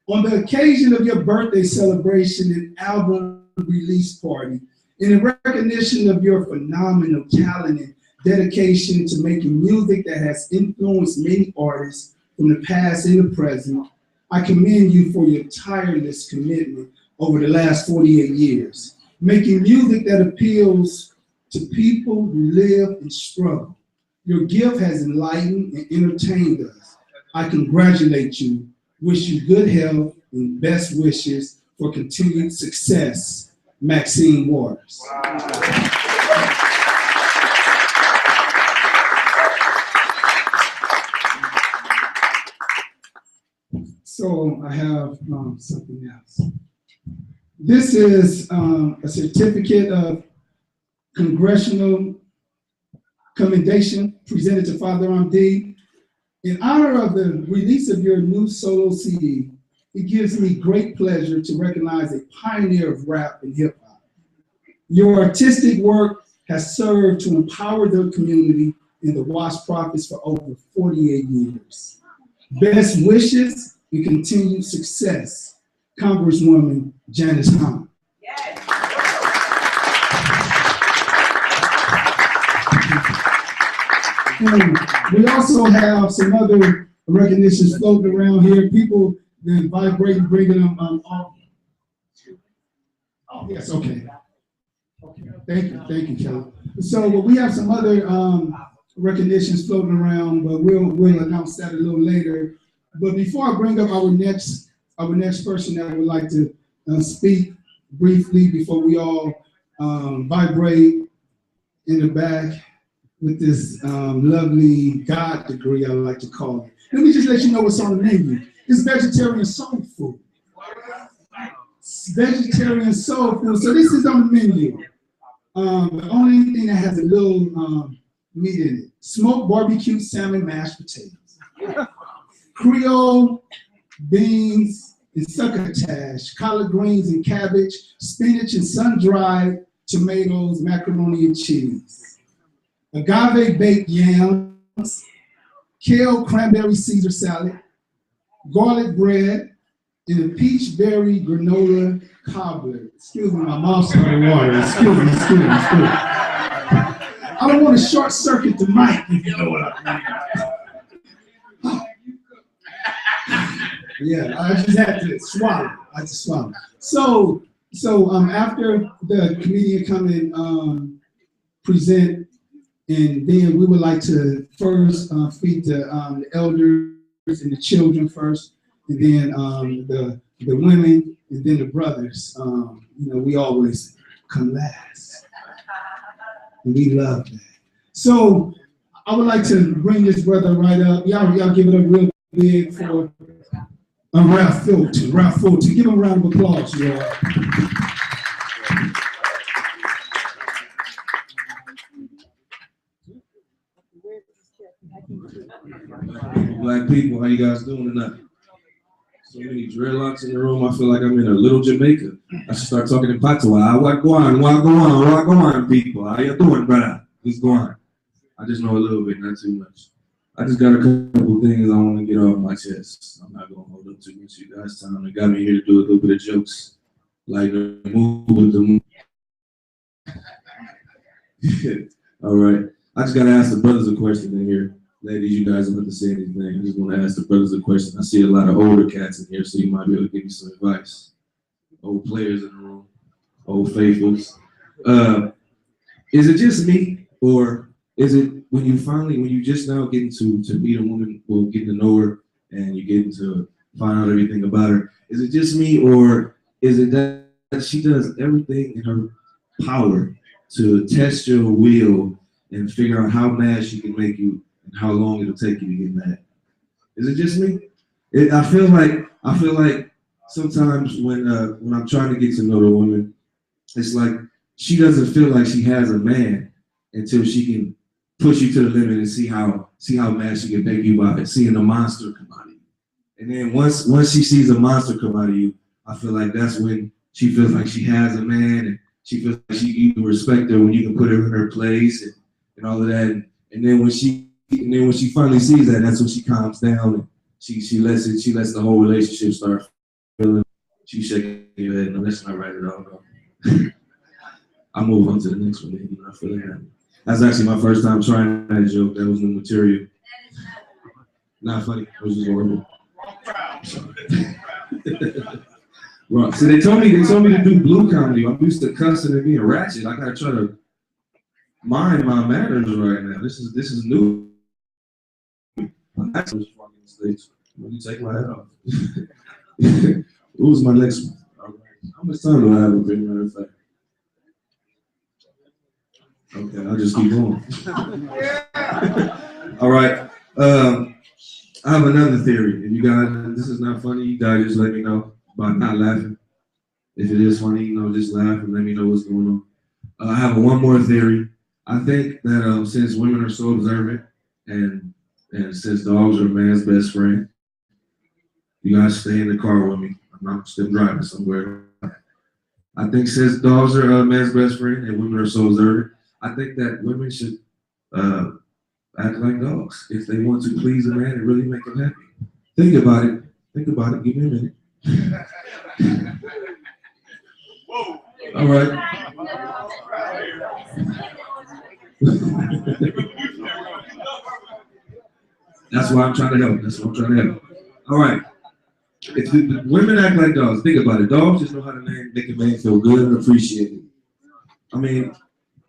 on the occasion of your birthday celebration and album release party, in recognition of your phenomenal talent and dedication to making music that has influenced many artists from the past and the present. I commend you for your tireless commitment over the last 48 years, making music that appeals to people who live and struggle. Your gift has enlightened and entertained us. I congratulate you, wish you good health and best wishes for continued success. Maxine Waters. So I have something else. This is a certificate of congressional commendation presented to Father Amde. In honor of the release of your new solo CD, it gives me great pleasure to recognize a pioneer of rap and hip hop. Your artistic work has served to empower the community and the Watts Prophets for over 48 years. Best wishes and continued success, Congresswoman Janice Hahn. We also have some other recognitions floating around here. People that vibrate, bringing them off. Oh, yes, okay. Thank you, Kelly. So we have some other recognitions floating around, but we'll announce that a little later. But before I bring up our next person that would like to speak briefly before we all vibrate in the back with this lovely God degree, I like to call it. Let me just let you know what's on the menu. It's vegetarian soul food. Vegetarian soul food. So this is on the menu. The only thing that has a little meat in it: smoked barbecue salmon, mashed potatoes, Creole beans and succotash, collard greens and cabbage, spinach and sun-dried tomatoes, macaroni and cheese, agave baked yams, kale cranberry Caesar salad, garlic bread, and a peach berry granola cobbler. Excuse me, my mouth's starting water. Excuse me. I don't want to short circuit the mic, if you know what I mean. Yeah, I just had to swallow. So after the comedian come and present, and then we would like to first feed the elders and the children first, and then the women, and then the brothers. We always come last, and we love that. So I would like to bring this brother right up. Y'all give it up real big for Ralph Fulton. Give him a round of applause, y'all. Black people, how you guys doing tonight? So many dreadlocks in the room. I feel like I'm in a little Jamaica. I should start talking in patois. Wagwan, people. How you doing, brother? What's going on? I just know a little bit, not too much. I just got a couple things I want to get off my chest. I'm not going to hold up too much you guys' time. They got me here to do a little bit of jokes, like the move with the move. All right. I just got to ask the brothers a question in here. Ladies, you guys don't have to say anything. I just want to ask the brothers a question. I see a lot of older cats in here, so you might be able to give me some advice. Old players in the room, old faithfuls. Is it just me, or is it when you just now getting to meet a woman, well, getting to know her, and you're getting to find out everything about her? Is it just me, or is it that she does everything in her power to test your will and figure out how mad she can make you and how long it'll take you to get mad? Is it just me? I feel like I feel like sometimes when I'm trying to get to know the woman, it's like she doesn't feel like she has a man until she can push you to the limit and see how mad she can make you by seeing a monster come out of you. And then once she sees a monster come out of you, I feel like that's when she feels like she has a man, and she feels like you can respect her when you can put her in her place and all of that. And then when she finally sees that, that's when she calms down and she lets the whole relationship start feeling. She shaking her head, no, that's not right at all. No. I'll move on to the next one. Maybe I feel that. That's actually my first time trying that joke. That was new material. Not funny. It was just horrible. Right. So they told me to do blue comedy. I'm used to cussing and being ratchet. I gotta try to mind my manners right now. This is new. I'm actually just walking the stage. Let me take my hat off. What was my next one? How much time do I have? As a matter of fact. Okay, I'll just keep going. All right. I have another theory. If you guys, this is not funny, you guys just let me know by not laughing. If it is funny, just laugh and let me know what's going on. I have one more theory. I think that since women are so observant and since dogs are a man's best friend, you guys stay in the car with me. I'm still driving somewhere. I think since dogs are a man's best friend and women are so observant, I think that women should act like dogs if they want to please a man and really make him happy. Think about it. Give me a minute. All right. That's why I'm trying to help. All right. If the women act like dogs, think about it. Dogs just know how to make a man feel good and appreciated. I mean,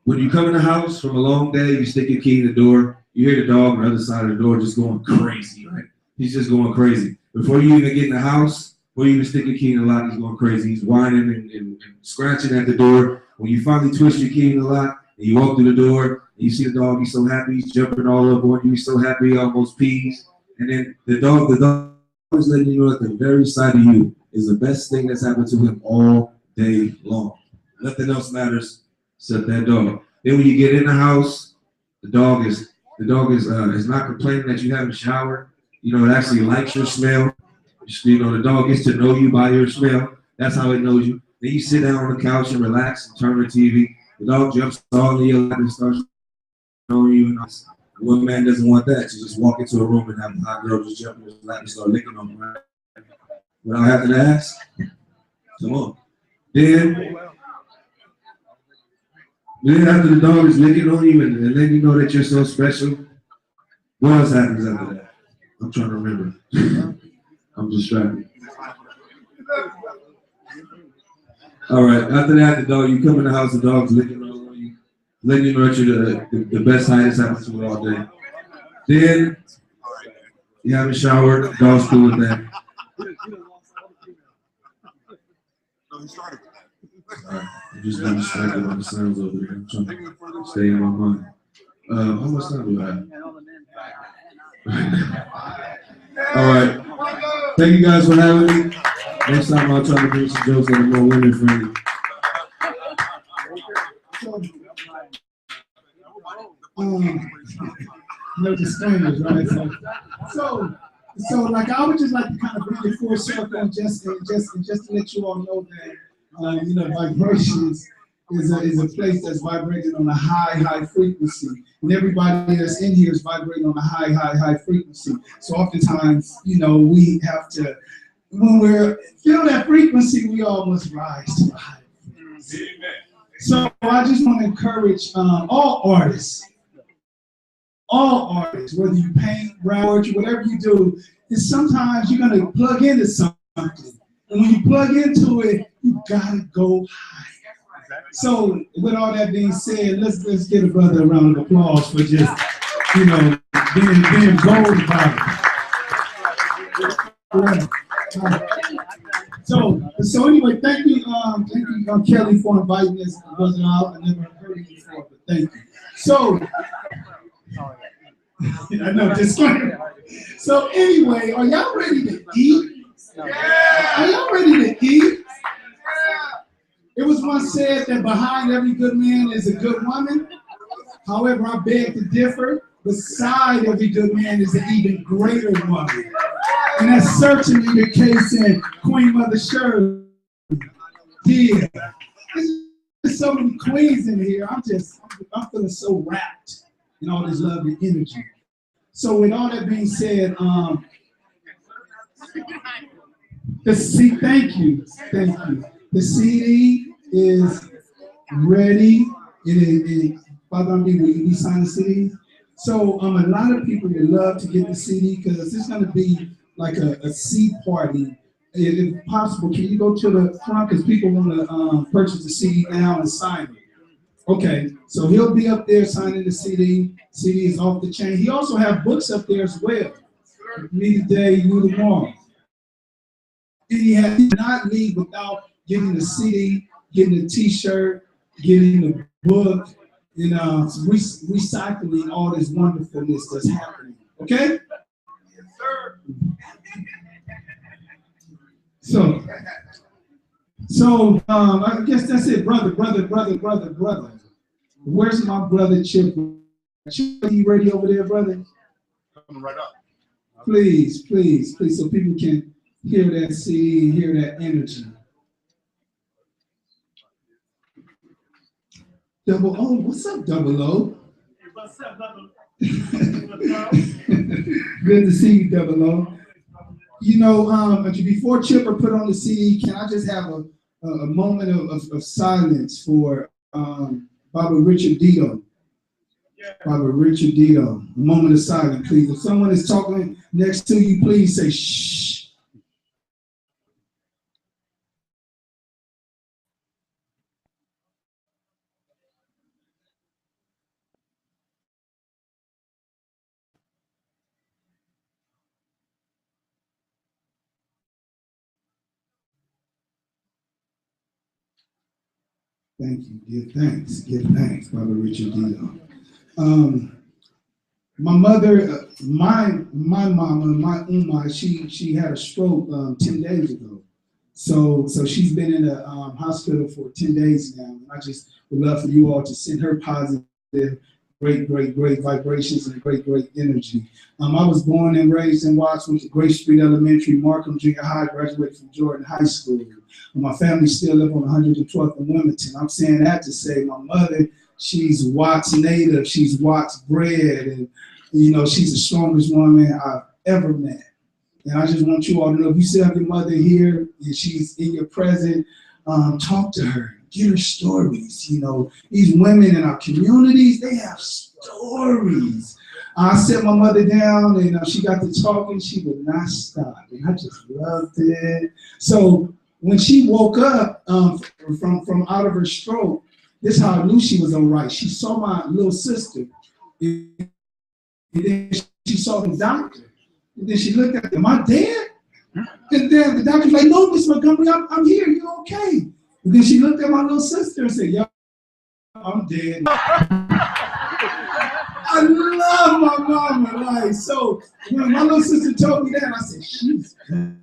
when you come in the house from a long day, you stick your key in the door, you hear the dog on the other side of the door just going crazy, right? He's just going crazy. Before you even get in the house, before you even stick your key in the lock, he's going crazy. He's whining and scratching at the door. When you finally twist your key in the lock and you walk through the door, and you see the dog, he's so happy, he's jumping all over you, he's so happy, he almost pees. And then the dog is letting you know that the very sight of you is the best thing that's happened to him all day long. Nothing else matters except that dog. Then when you get in the house, the dog is not complaining that you haven't showered. It actually likes your smell. The dog gets to know you by your smell. That's how it knows you. Then you sit down on the couch and relax and turn the TV. The dog jumps all in your lap and starts knowing you. One man doesn't want that. You just walk into a room and have a hot girl just jump in his lap and start licking on him, right? Without having to ask. Come on. Then after the dog is licking on you and letting you know that you're so special, what else happens after that? I'm trying to remember. I'm distracted. All right, after that, you come in the house, the dog's licking on you, letting you know that you're the best height that's happened to you all day. Then you haven't showered, the dog's cool with that. All right, I'm just not distracted by the sounds over there. I'm trying to stay in my mind. How much time do I have? All right. Thank you guys for having me. Next time I'll try to bring some jokes that are more women friendly. No disclaimers, right? So like I would just like to kind of bring it full circle and just to let you all know that vibrations is a place that's vibrating on a high frequency, and everybody that's in here is vibrating on a high frequency. So oftentimes, we have to, when we're feel that frequency, we all must rise to a high frequency. So I just want to encourage all artists, whether you paint, write, whatever you do, is sometimes you're going to plug into something, and when you plug into it, you gotta go high. So with all that being said, let's give a brother a round of applause for just being bold about it. So anyway, thank you Kelly for inviting us. It wasn't out. I never heard it before, but thank you. So I know, disclaimer. So anyway, are y'all ready to eat? Are y'all ready to eat? It was once said that behind every good man is a good woman. However, I beg to differ. Beside every good man is an even greater woman. And that's certainly the case in Queen Mother Shirley. Yeah. There's so many queens in here. I'm feeling so wrapped in all this lovely energy. So with all that being said, thank you. The CD is ready. Father Amde, will you be signing CDs? So a lot of people would love to get the CD because it's going to be like a seed party. If possible, can you go to the front because people want to purchase the CD now and sign it. Okay, so he'll be up there signing the CD. CD is off the chain. He also have books up there as well. Me today, you tomorrow. And he has not leave without getting the CD, getting the T-shirt, getting the book, and recycling all this wonderfulness that's happening. Okay? Yes, sir. So I guess that's it, brother. Where's my brother Chip? Chip, are you ready over there, brother? Coming right up. Please, so people can hear that CD, hear that energy. Double O, what's up, Double O? What's up, Double O? Good to see you, Double O. You know, before Chipper put on the CD, can I just have a moment of silence for Baba Richard Dito? Baba Richard Dito. A moment of silence, please. If someone is talking next to you, please say shh. Thank you. Give thanks, Baba Richard Dito. My mother, my mama, my she had a stroke 10 days ago. So she's been in the hospital for 10 days now. And I just would love for you all to send her positive, great vibrations and great energy. I was born and raised in Watts, went to Grace Street Elementary, Markham Junior High, graduated from Jordan High School. My family still live on 112th and Wilmington. I'm saying that to say my mother, she's Watts native, she's Watts bred, and she's the strongest woman I've ever met. And I just want you all to know, if you still have your mother here and she's in your present, talk to her, get her stories. These women in our communities, they have stories. I set my mother down and she got to talking, she would not stop. And I just loved it. So when she woke up from out of her stroke, this is how I knew she was all right. She saw my little sister, and then she saw the doctor. And then she looked at him, am I dead? And then the doctor's like, no, Miss Montgomery, I'm here, you're okay. And then she looked at my little sister and said, yeah, I'm dead. I love my mama. Like, so when my little sister told me that, I said, she's good.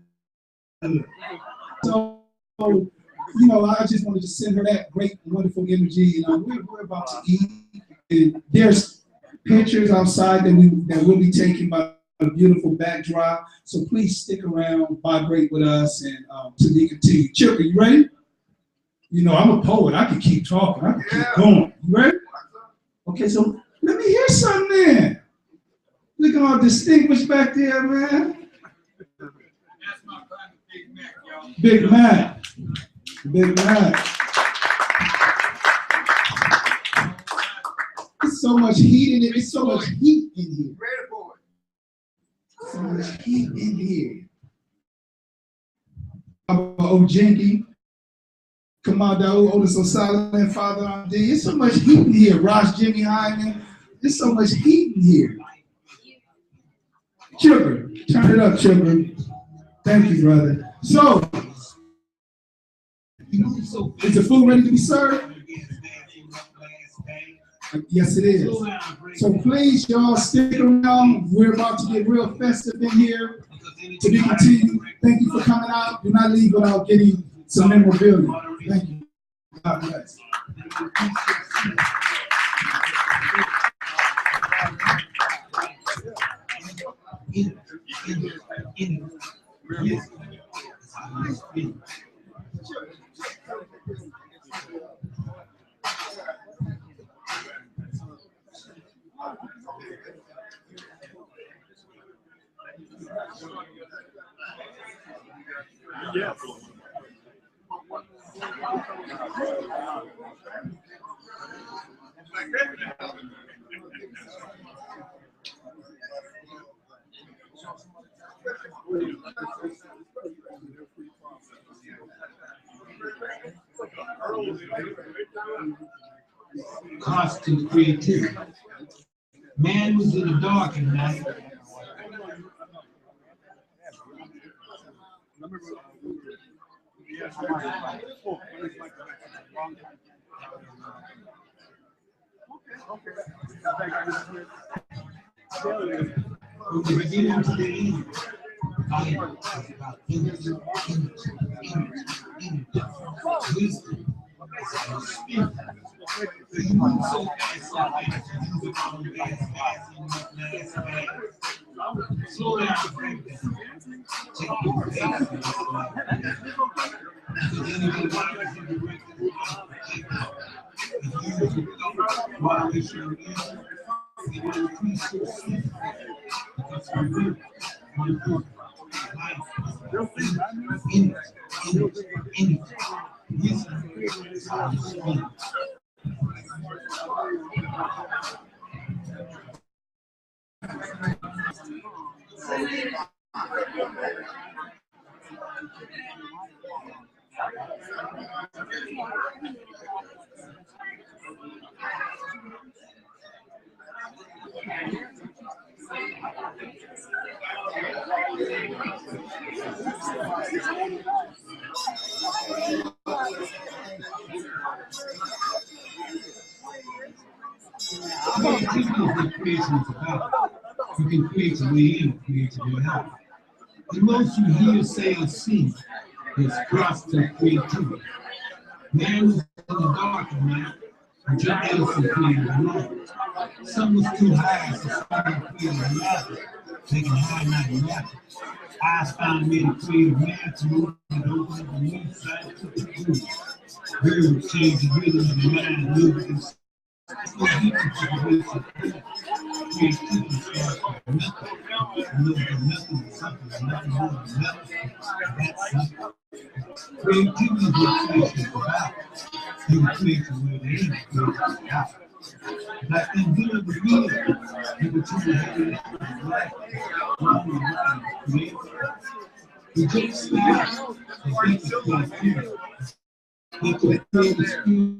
So, I just wanted to send her that great, wonderful energy. We're about to eat. And there's pictures outside that we'll be taking by a beautiful backdrop. So please stick around, vibrate with us, and to be continued. Chip, are you ready? I'm a poet. I can keep talking. I can keep going. You ready? Okay, so let me hear something then. Looking all distinguished back there, man. That's my brother, Big Mac, y'all. Big Mac. Big Mac. There's so much heat in it. There's so much heat in here. Ready for it. So much heat in here. Ojengi. Kamada Otis O'Sullivan, Father Amde. There's so much heat in here. Ross Jimmy Hyman. There's so much heat in here. Chipper, turn it up, Chipper. Thank you, brother. So, is the food ready to be served? Yes, it is. So please, y'all, stick around. We're about to get real festive in here. To be continued. Thank you for coming out. Do not leave without getting some memorabilia. Thank you. God bless. Constant creativity. Man was in the dark at night. When we get into the end, Bible is about energy, wisdom, spirit. Slow down, take your pace. Creation is about. You can create your way in, create your way out. The most you hear, say, or see is constant creativity. Man was in the dark at night, and your Edison created the light. Sun was too high, so someone created a ladder, making a high night rapid. Einstein made a creative man to move and open up a new scientific view. Birds change the rhythm of the mind, music, and creativity starts with nothing. You know that nothing is something, nothing more than nothing. That's something. Creativity is what creation is about. You create your way in, create your out. Like in good with good, you can choose to have it right. Create. You take style and think of creativity. You can create a skill.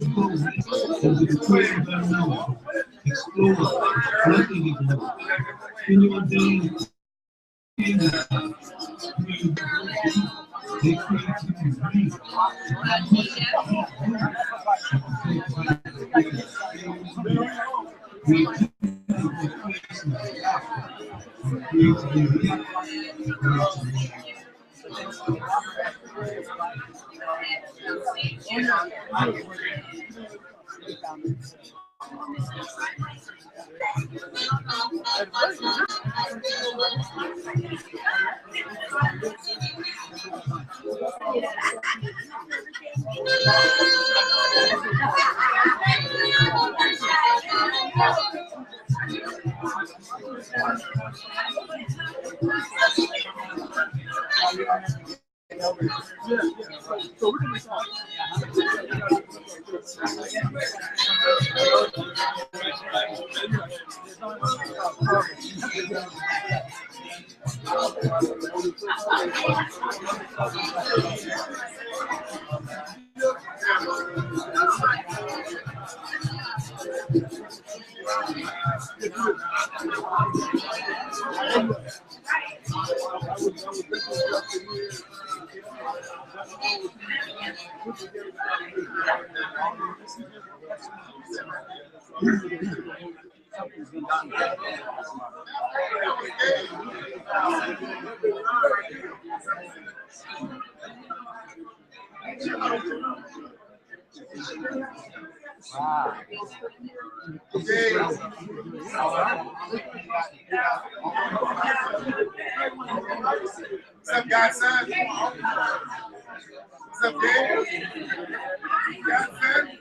Into the creative unknown, explore, nothing ignore. When you're doing they create you dream. Not much Okay. What's up, Godson? What's up, Dave? Godson?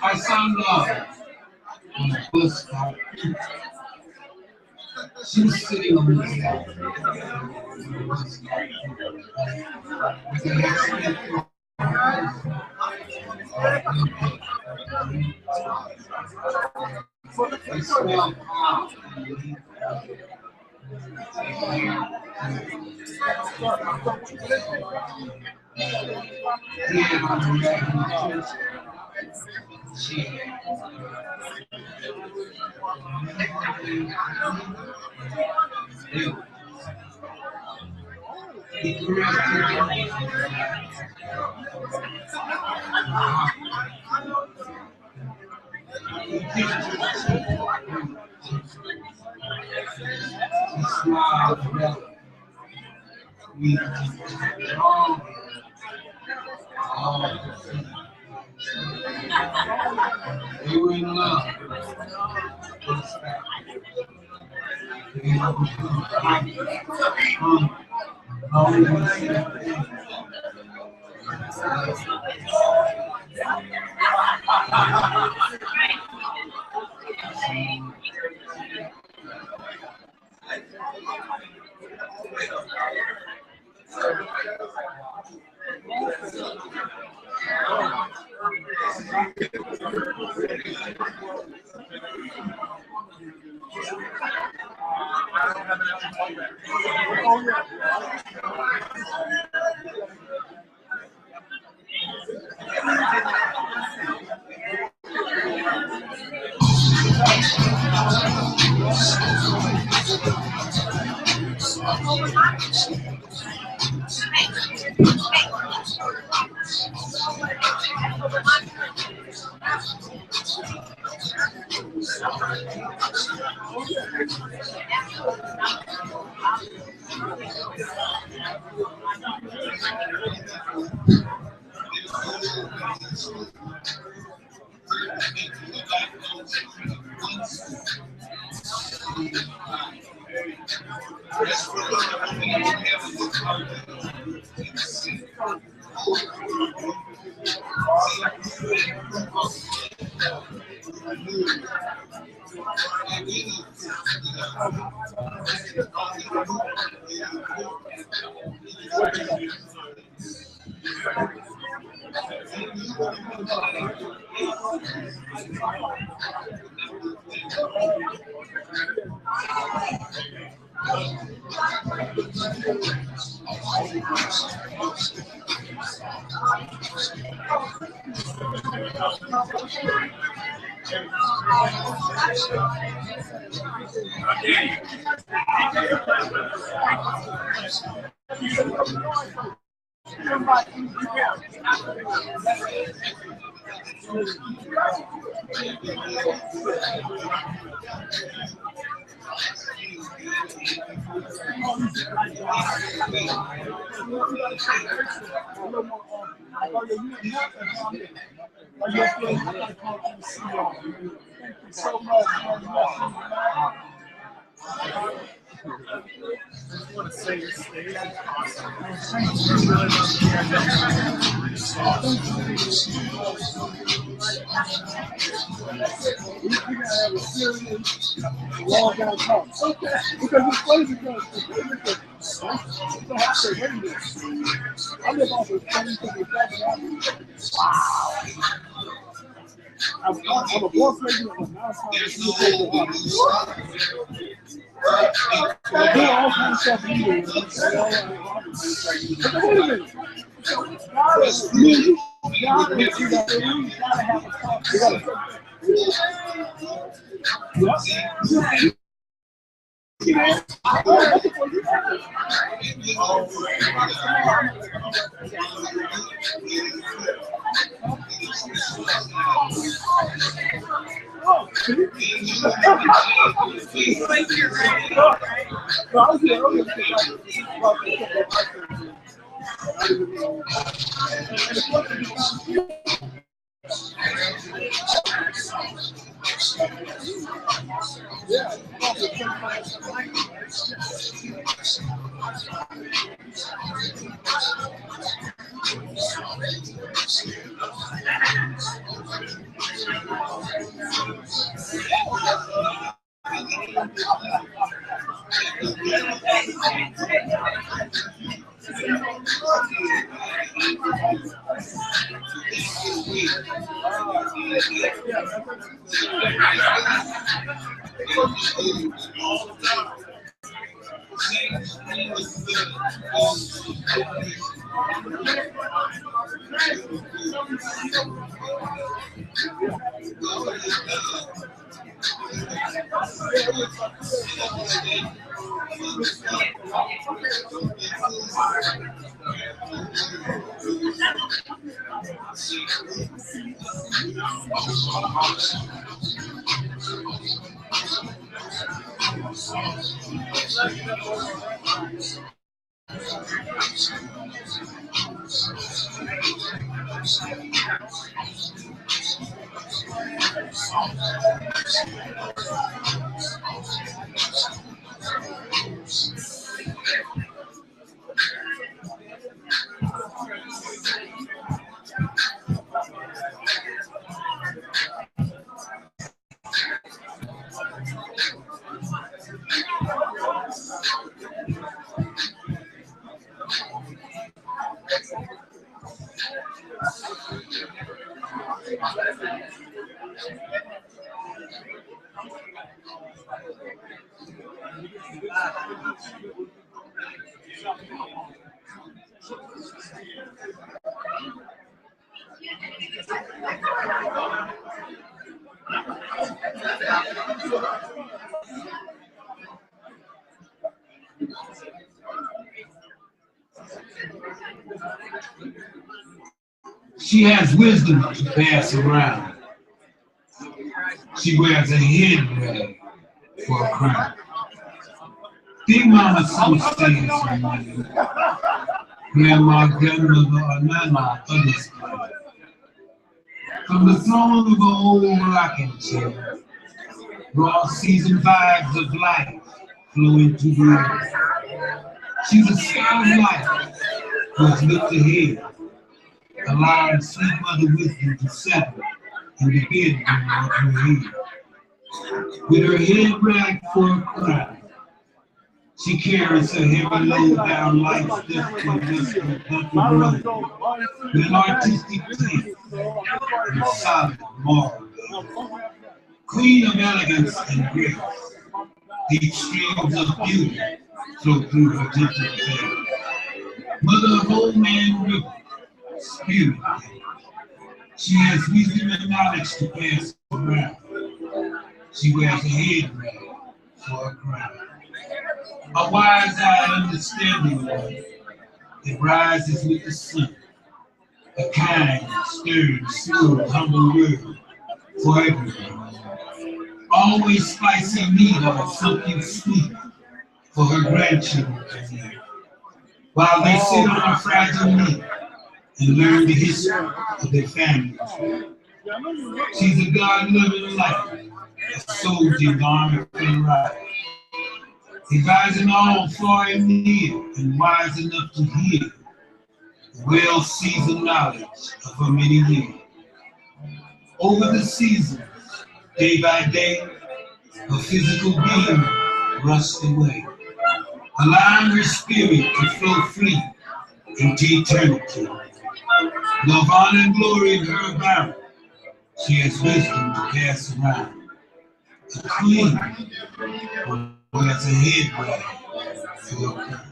I sung on the bus stop. She was sitting on the stop. I smelled hot. They were in love. Okay, because it's crazy. live off of 2027. Wow. I'm a boss lady and now it's time to I do all kinds of stuff in here. But wait a minute. You gotta have a talk. Yep. She has wisdom to pass around. She wears a head rag for a crown. Big Mama so says for money. Grandma, grandmother, or nana, others. From the throne of an old rocking chair, raw seasoned vibes of life flow into the air. She's a star of life who's looked ahead, allowing sweet mother wisdom to settle in the bedroom of her head. With her head rag for a crown, she carries her heavy load down life's difficult, bumpy road with an artistic taste and solid moral. Queen of elegance and grace, deep streams of beauty flow through her gentle face. Mother of old man river, spirit. She has wisdom and knowledge to pass around. She wears a head rag for a crown. A wise-eyed understanding one that rises with the sun. A kind, stern, smooth, humble word for everyone. Always spicy meat or something sweet for her grandchildren to eat, while they sit on a fragile knee and learn the history of their families. She's a God-loving life, a soldier in the army for the right. Advising all far and near, and wise enough to hear the well-seasoned knowledge of her many years. Over the seasons, day by day, her physical being rusts away. allowing her spirit to flow free into eternity. Love, honor, and glory in her abound. She has wisdom to pass around. A queen who has a head wrap for your crown.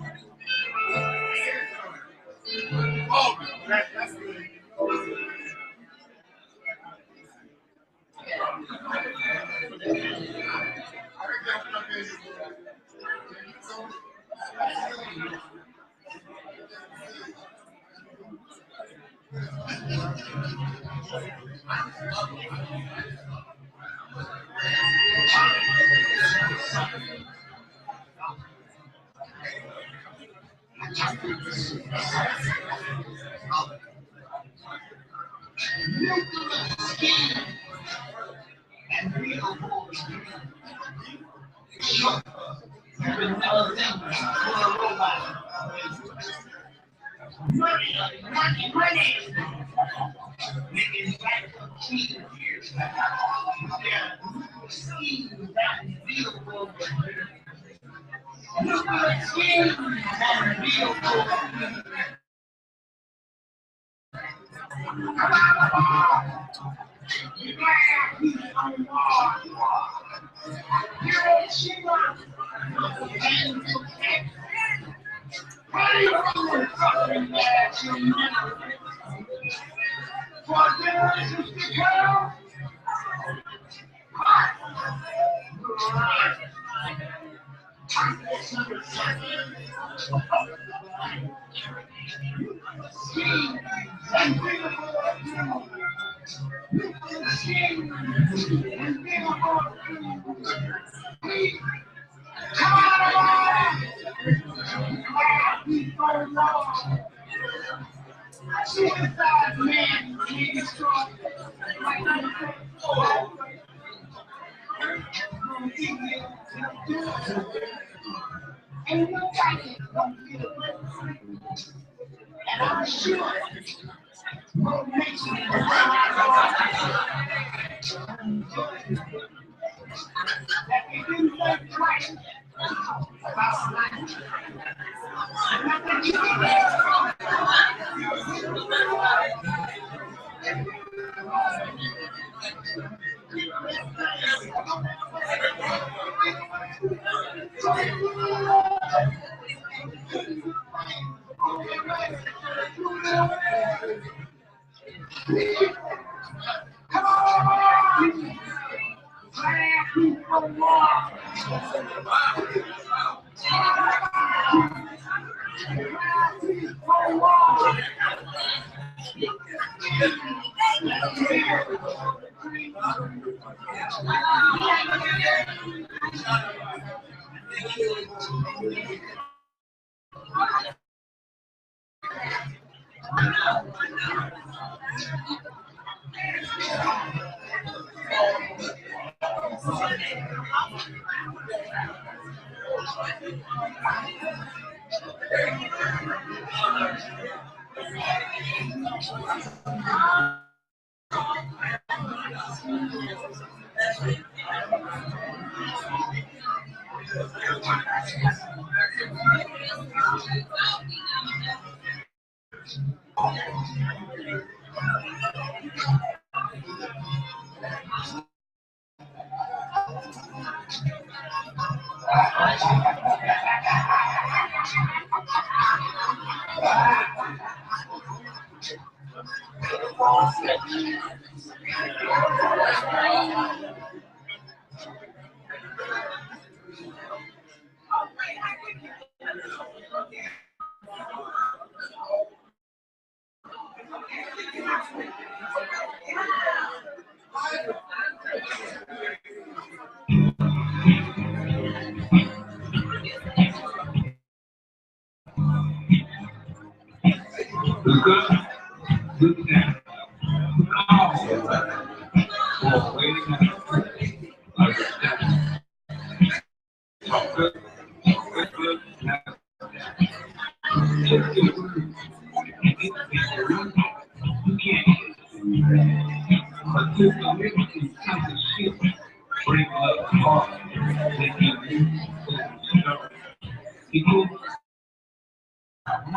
He goes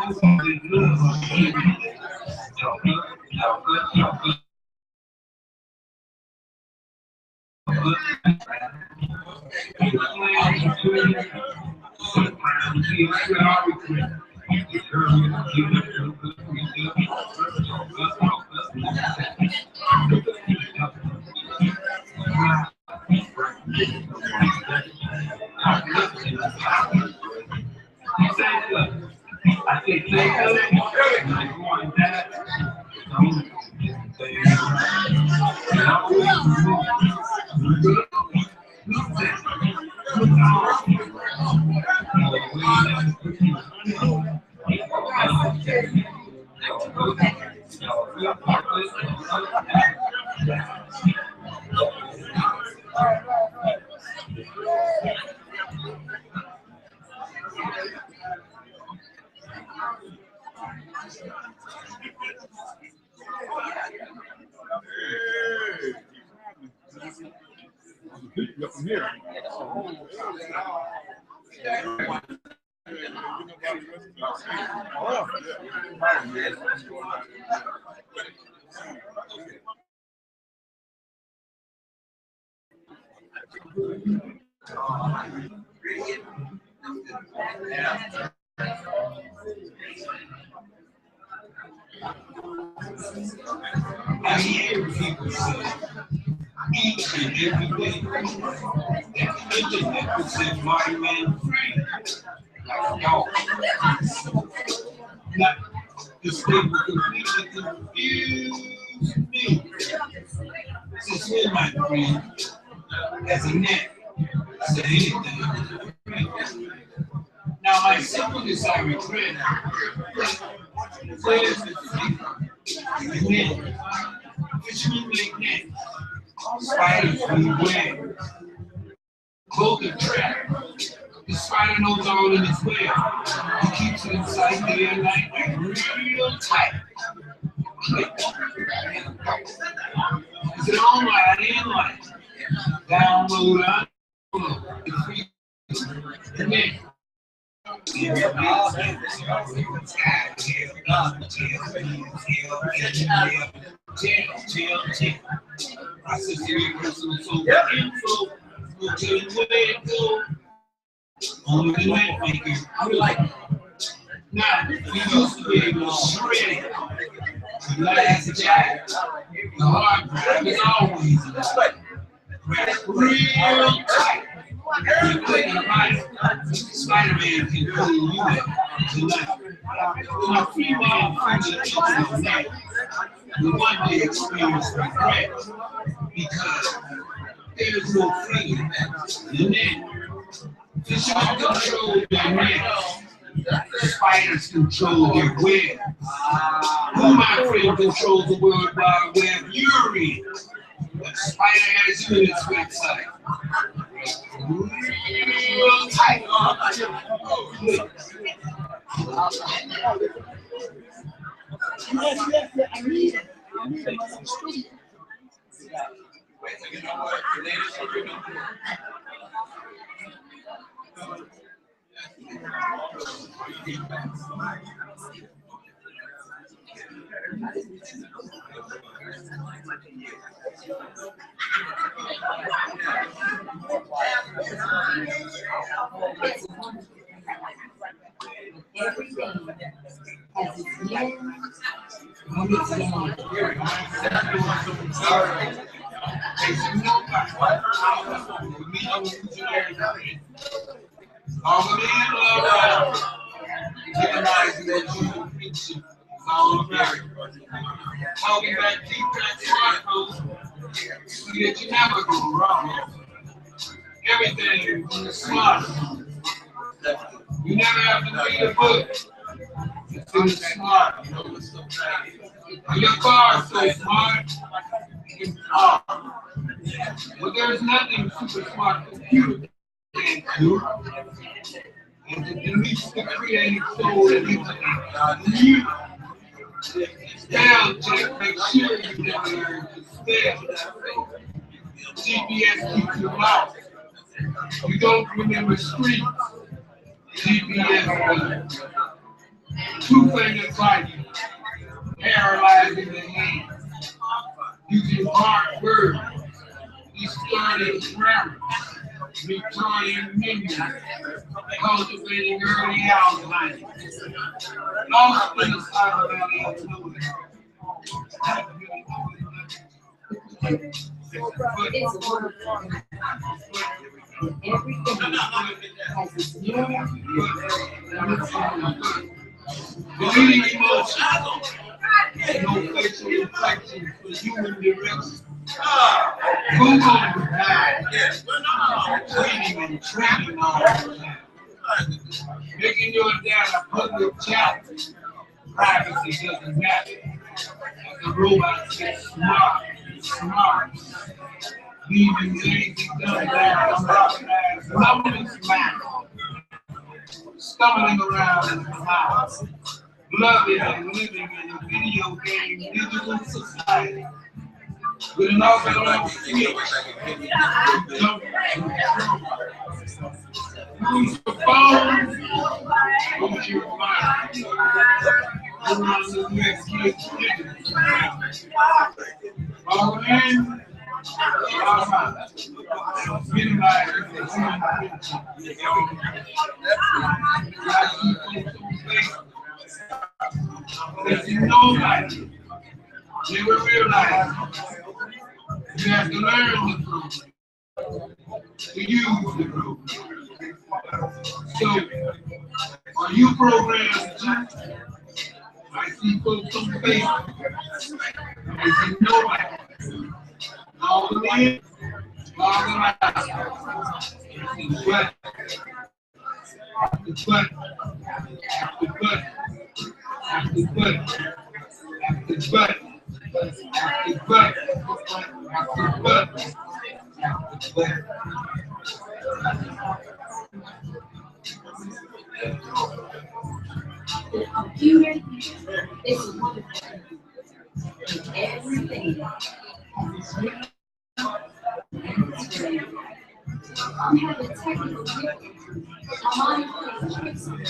From here. I hear people say each and every day that the internet will set my man free. Like y'all. Not the statement completely confused me. Since when my friend has a net said anything. Now my simplest I regret says the net. Fishermen make nets. Spiders beware. Close the trap. The spider knows all in its web. He keeps it in sight day and night like real tight. Click. Is it online and light? Download, unload. It's free. The net. I said, so info, we'll tell you where it go. Only the net maker. I like it. Now, we used to be able to shred it. The last jack, the hard drive is always real tight. You click on the button, Spider-Man can pull you back to life. In a free man from the net, we one day experience regret because there is no freedom in the net. Fish don't control their net. Spiders control their web. Who, my friend, controls the World Wide Web? You're in. The spider has you in its website. Real tight. I read it. You know what? Everything has its yin. All the men love recognizing that you preach is all American. Talking about keep that smartphone, so that you never go wrong. Everything is smart. You never have to read a book. It's smart. Your car is so smart. But there's nothing super smart computer can do. And to delete the creative soul that you spell check, make sure you never learn to spell. GPS keeps you lost. You don't remember streets. GPS does. Two fingers fighting, paralyzing the hand. Using hard words, distorted grammar, Victorian memory, cultivating early outline. Lost in the silent valley of knowing. Deleting emotions, no facial reflection for human direction. Google training and training all the time. Making your data public challenge. Privacy doesn't matter. The robot says smart, smart. Leaving lazy dumb down, loving smile. Stumbling around in the house. Loving and living in a video game digital society. With an awful lot of skill. Use your phone, use your mind. Around the next year's all in, all out. Minimize the human that you know life, you will realize you have to learn the truth, to use the truth. So, are you programmed to? I see folks on Facebook, I see nobody. All the men, all the lies. The butt, the butt, the butt. The butt, the butt, the butt, the butt, the butt. The computer is wonderful. Everything has its real and its real. I'm having technical difficulties. My mind plays tricks on me.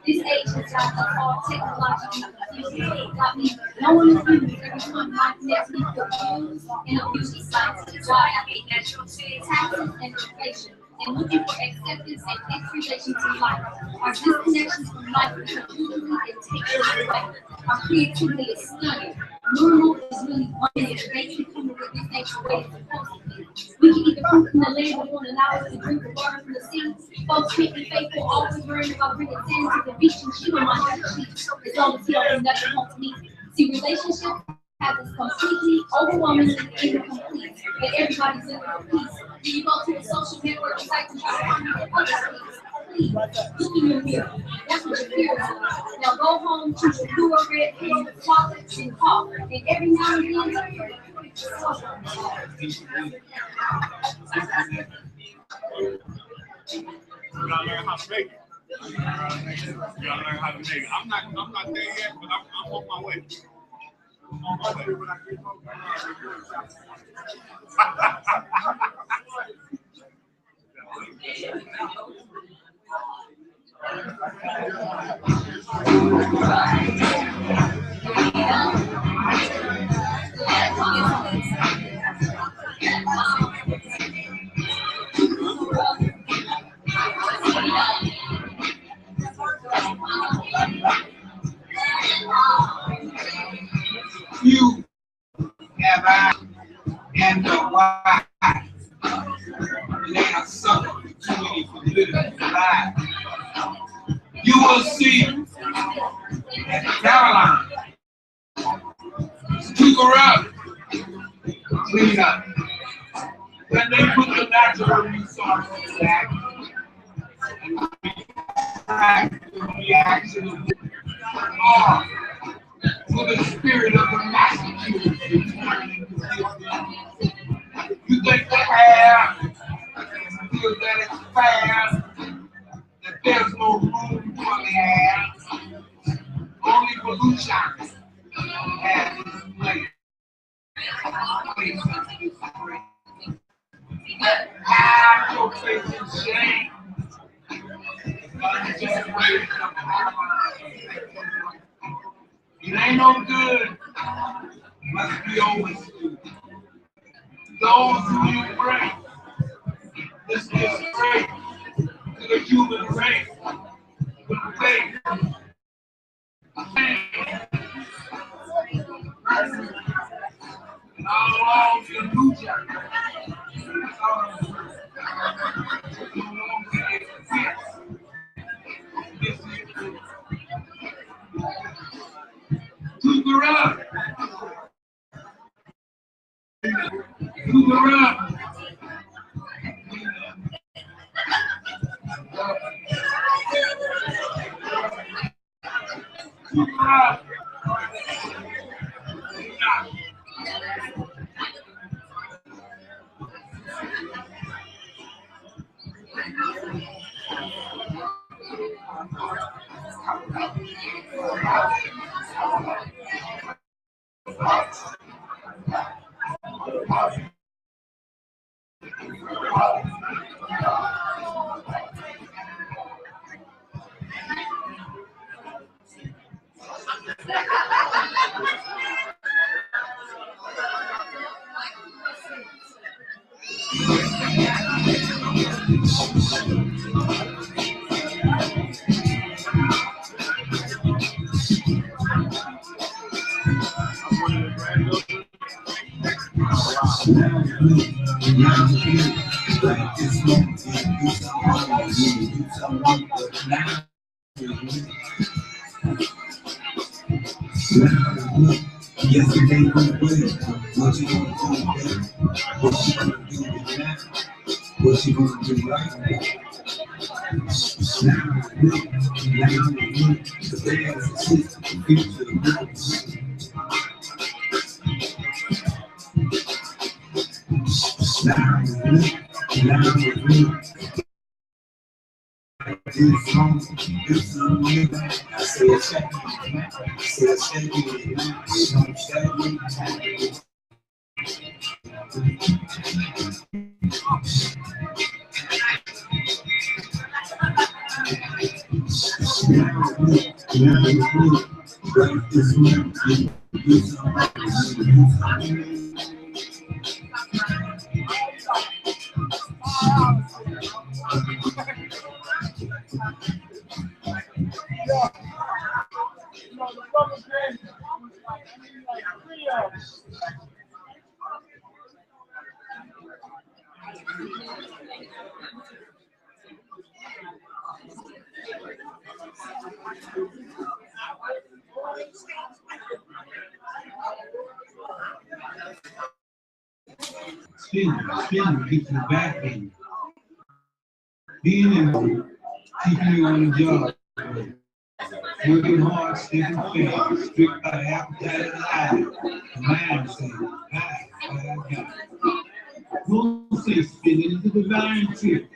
This age has got us all technologically confused. Got me knowing the news every time my connects me confused and abuse science is why I hate natural taxes and inflation and looking for acceptance and integration to life. Our disconnections from life is completely and takes us away. Our creativity is stunning. Normal is really one thing that makes you come up with this nature way it's supposed to be. We can eat the fruit from the land that won't allow us to drink the water from the sea. Folks can't be faithful, always worrying about bringing sin to the beach and she on my sheet. As long as he opens up and wants me. See, relationships have this completely overwhelmingly incomplete. And everybody's in for peace. Do you go to a social network site to try to find your other peace? Please, look in your mirror. That's what your mirror is. Now go home, choose your blue or red pill, chocolates, and talk. And every now and then, You gotta learn how to make it. You gotta learn how to make it. I'm not there yet, but I'm on my way. I'm on my way. You have eyes and the wise. It ain't a sucker too many for living life. You will see that Caroline took her up, clean up. Then they put the natural resources back and the reaction of for the spirit of the Massachusetts. You think they have, feel that it's fair, that there's no room for the ass. Only pollution has its place. Hide your face in shame. It ain't no good, must be always good. Those who you pray, this is straight to the human race. With faith, and all along the illusion, to the rock. To the rock. To the rock. Yesterday went well. What you gonna do better? What you gonna do now? What you gonna do right now? Now the past is the future. This song, I say check it. I say check it. Spin, keep the back in. Being in, keeping you on the job. Working hard, sticking fast, strict by the appetite of the eye. The mind says, God. Most say spinning is a divine trick.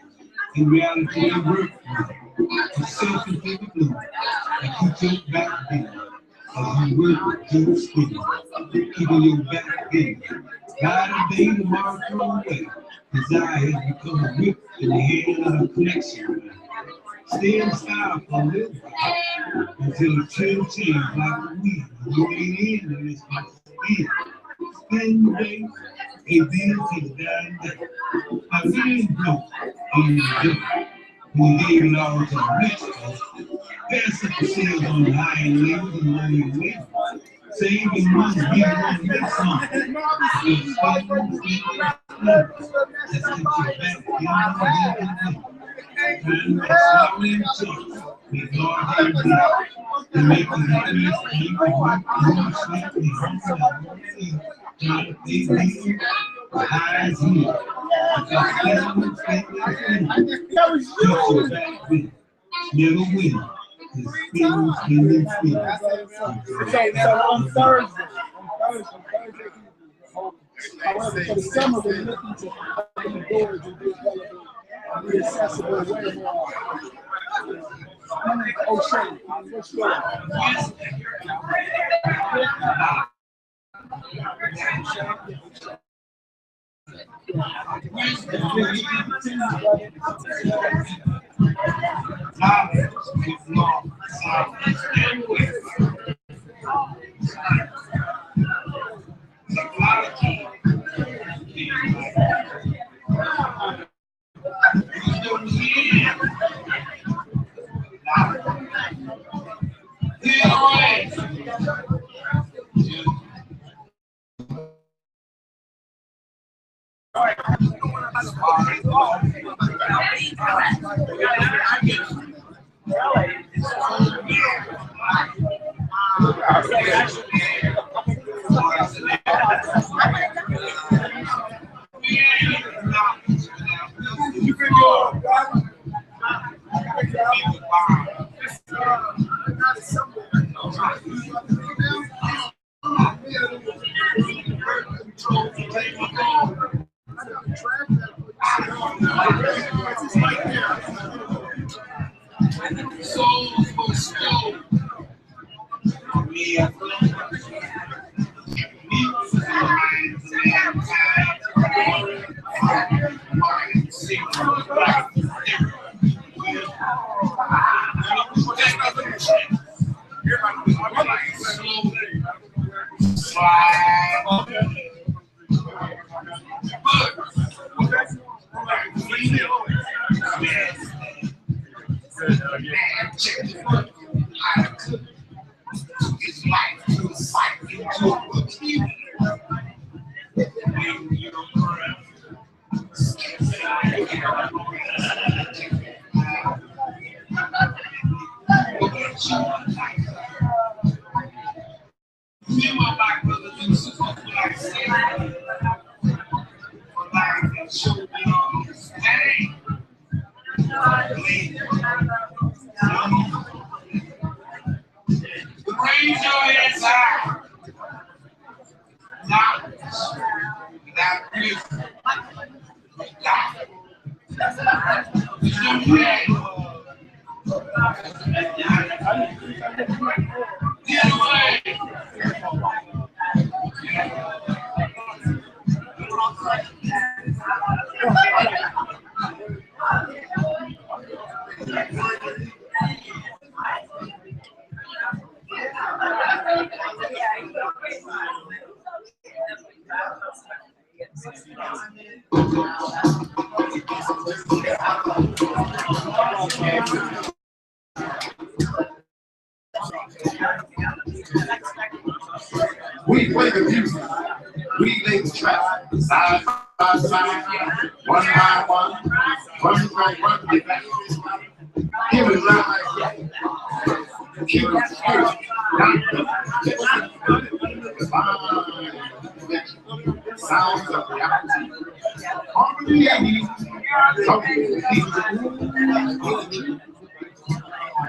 In reality, it works. It's self-inflicted blue. And keep your back bent. As you work, keep spinning. Keeping your back bent. God ordained the mark thrown away. Desire has become a whip in the hand of the connection. Stay in style for a little while until the chill change like the wind. You ain't in this much spin. Spin the day, a deal to the dying day. I really do. We gave it all to the rich. Pass up the sales on the high and labels and low and labels. Save your money, be the one make some. Let's get you back. And slowly and short, we go ahead and make the next thing to work more slightly. Try to pay me the highs here. Never win. So on Thursday, however, for the summer, we're looking to open the doors and be available, be accessible way more. O'Shea, what's your Knowledge is long, silence, and wisdom. Technology is like wisdom here. Raise your hands high. Knowledge without wisdom is God. Wisdom here. Get away. We play the music. We lay the track side by side, one by one, one by one. Here we ride. Here we spirit. Sounds of reality. Harmony.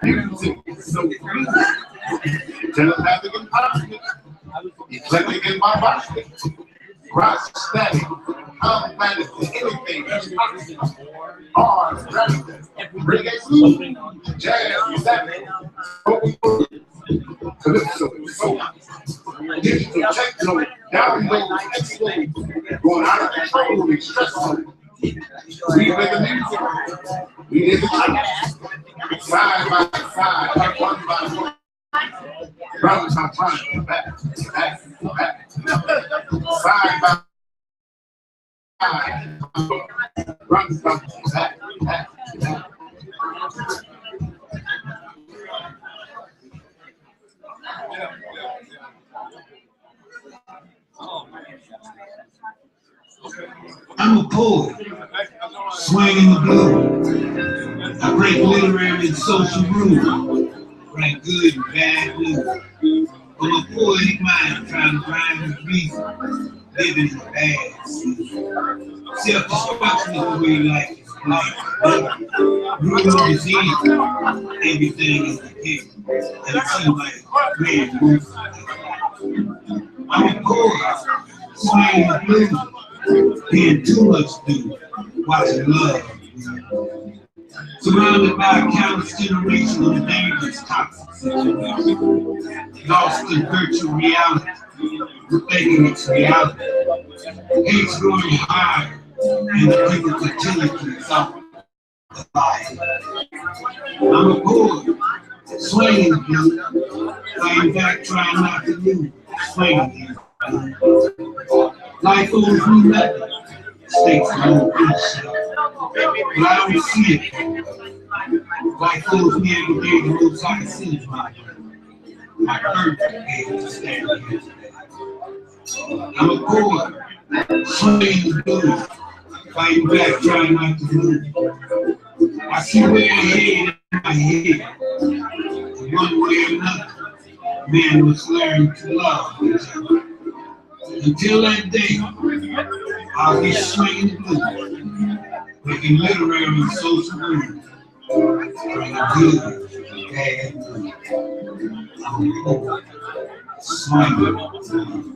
Music is so good. Telepathic and positive. Eclectic in my body. Rock static. Automatic. Anything. Hard. Reggae blues. Jazz. Saturday. Calypso. Soul. Digital techno. Download. Explode. Going out of control. We stressful. We make the music. We did the track. Side by side. One by one. Brothers are trying back. Side by side. Brothers are back. I'm a poet, swinging the blues. I break literary and social rules, write good and bad news. I'm a poetic mind trying to rhyme with reason, living in the bad. Self-destruction is the way life is played. Rule is easy, everything is the case, and it seems like red moves. I'm a poet, swinging the blues. Being too much due, watching love. Surrounded by a countless generation of dangerous toxic situations. Lost in virtual reality, thinking it's reality. Hate's growing higher, and the people continue to exalt. I'm a poet, swinging you, lying back, trying not to lose, swinging you. Life owes me nothing, stakes no peace, but I don't see it. Life owes me every day the most I can see my perfect day to stand here today. I'm a poet, swinging blues, fighting back, trying not to lose. I see where I head in my head. One way or another, man must learn to love each other. Until that day, I'll be swinging blue, making literary and social moves, bringing good, bad news. I'm a poet, swinging blue.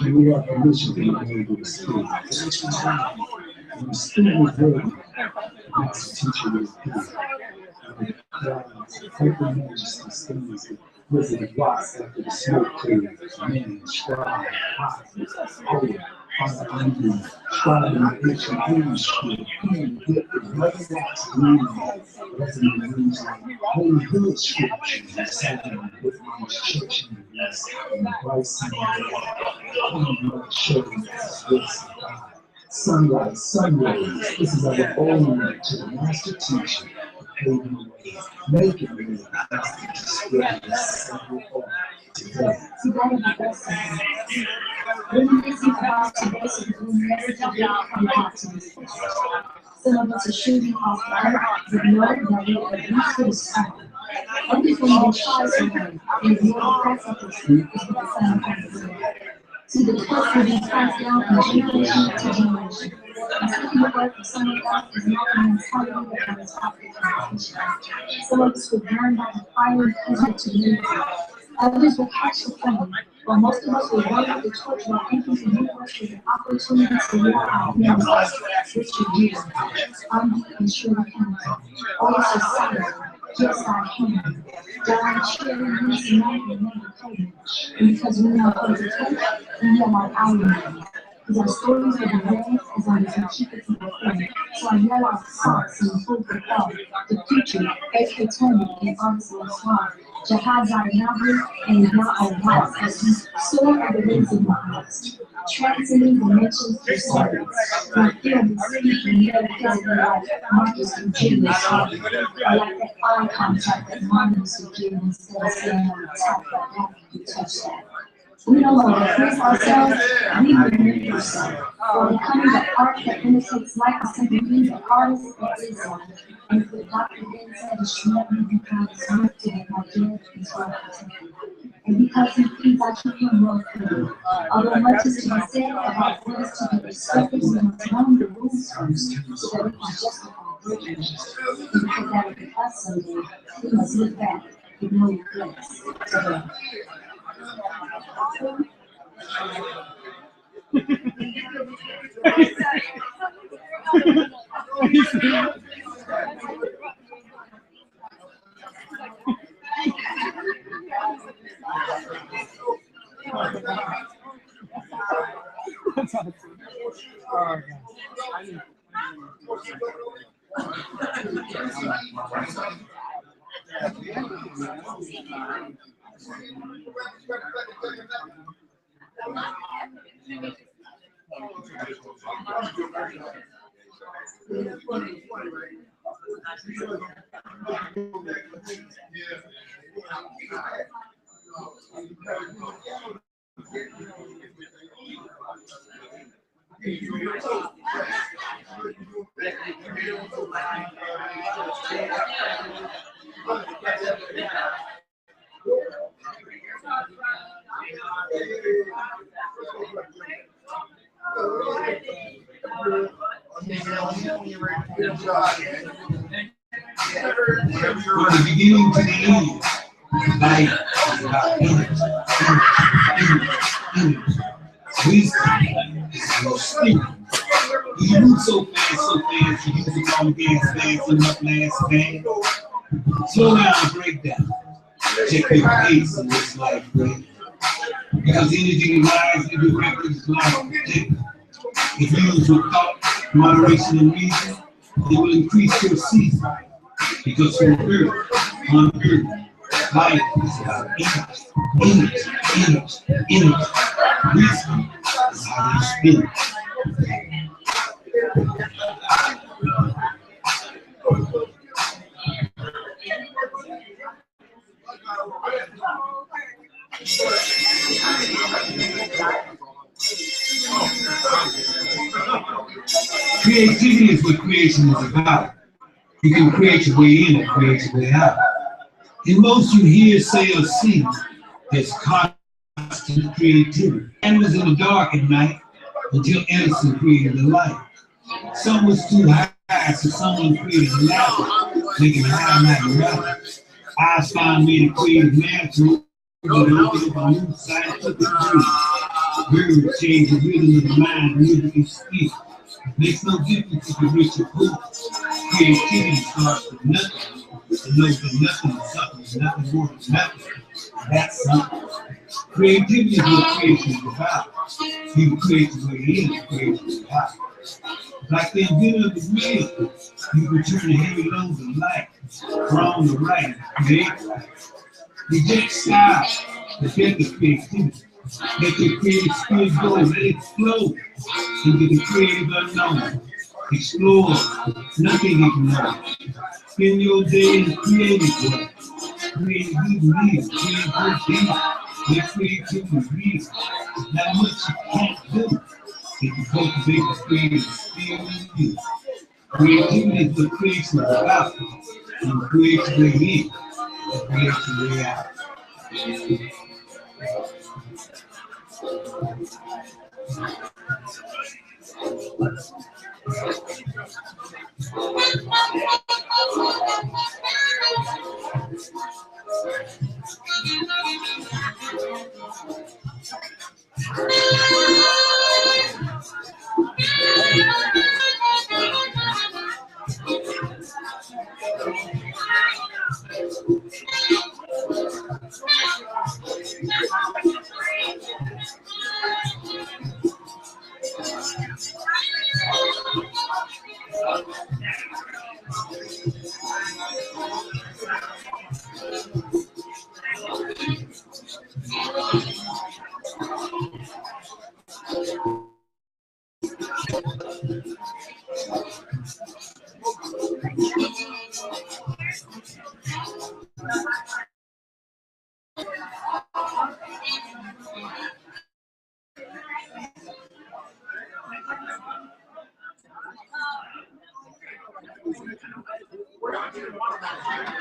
We have permission to be able to speak. When the student is ready, the master teacher is here. Purple majesty stands the Wizard of Watts after the smoke clears. Man, scribe, prophet, poet, Father Amde, scribe in the ancient English school, pen, gifted, mother rocks, green, resonant reason, holy hood scriptures, reciting with my instruction, and Christ in the shows this God. Sunlight, sunrays, this is our own to the master teacher, paving the way, making the way, to spread the simple art today. Today, the best thing. When we think about today, so we never come back to this picture. Some of us are shooting off light, but know that we are reached to the sun. Everything we try to learn, and the only practice is with the sun comes in. See, the trust will be passed down from generation to generation. And taking the word from someone else is not the mentality that is operating. Some of us will burn by the fire and pleasure to live. Others will catch the flame, while most of us will run with the torch while thinking the universe is an opportunity to live our human life, which you do. I'm and surely can. Always so silent, just like him. Dying, cheering, losing night, and never paying. And because we know how to take, we yell out our name. Because our stories are the read as long as we keep it to the frame. So I yell out thoughts and hope for thought. The future, faith eternity, and honestly smart. Jihad's our number and not our lives as we soar over the wings of the hearts. Transcending dimensions through silence. We feel and speak and know physically like Marcus and Jim was talking. I like that eye contact that Marcus and Jim instead of saying on the top like that, you touch that. We don't want to praise ourselves, we remove ourselves. We're becoming the art that imitates life instead of being the artist that is life. And if what Dr. Ben said, it should never be found as enough to make my dead is well protected. And because he feeds, I keep him well fed. Although much is to be said about what is to be respected, we must learn the rules first so that we can justify breaking. And because that will be us someday, we must look back with no regrets. Today. From the beginning to the end, life is about energy, energy. Wisdom is your spirit. You move so fast, you use the wrong gas fast enough last fast. Slow down and break down. Check your pace in this life, break. Because energy lies in your records life projected. If used with thought, moderation, and reason, it will increase your season. Because from earth, on earth, life is about energy. Wisdom is how you spin it. Creativity is what creation is about. You can create your way in and create your way out. In most you hear, say, or see, there's constant creativity. And was in the dark at night until Edison created the light. Sun was too high, so someone created a ladder, making a high matter. Einstein made a creative man to open up a new scientific dream. Birds change the rhythm of the mind, music and speech. Makes no difference if you're rich or poor. Creativity starts with nothing. To know that nothing is something, nothing more than nothing. That's something. Creativity is what creation is about. You can create your way in and create your way out. Like the inventor of the wheel, you can turn heavy loads of light, wrong to right, create light. Reject style, the death of creativity. Let your creative spirit go, let it flow into the creative unknown. Explore, nothing ignored. Spend your day in creative work. Create good meals, create good deeds. Let creativity real. Not much you can't do. If you cultivate the creative spirit in you. Creativity is what creation is about. You create your way in, and create your way out.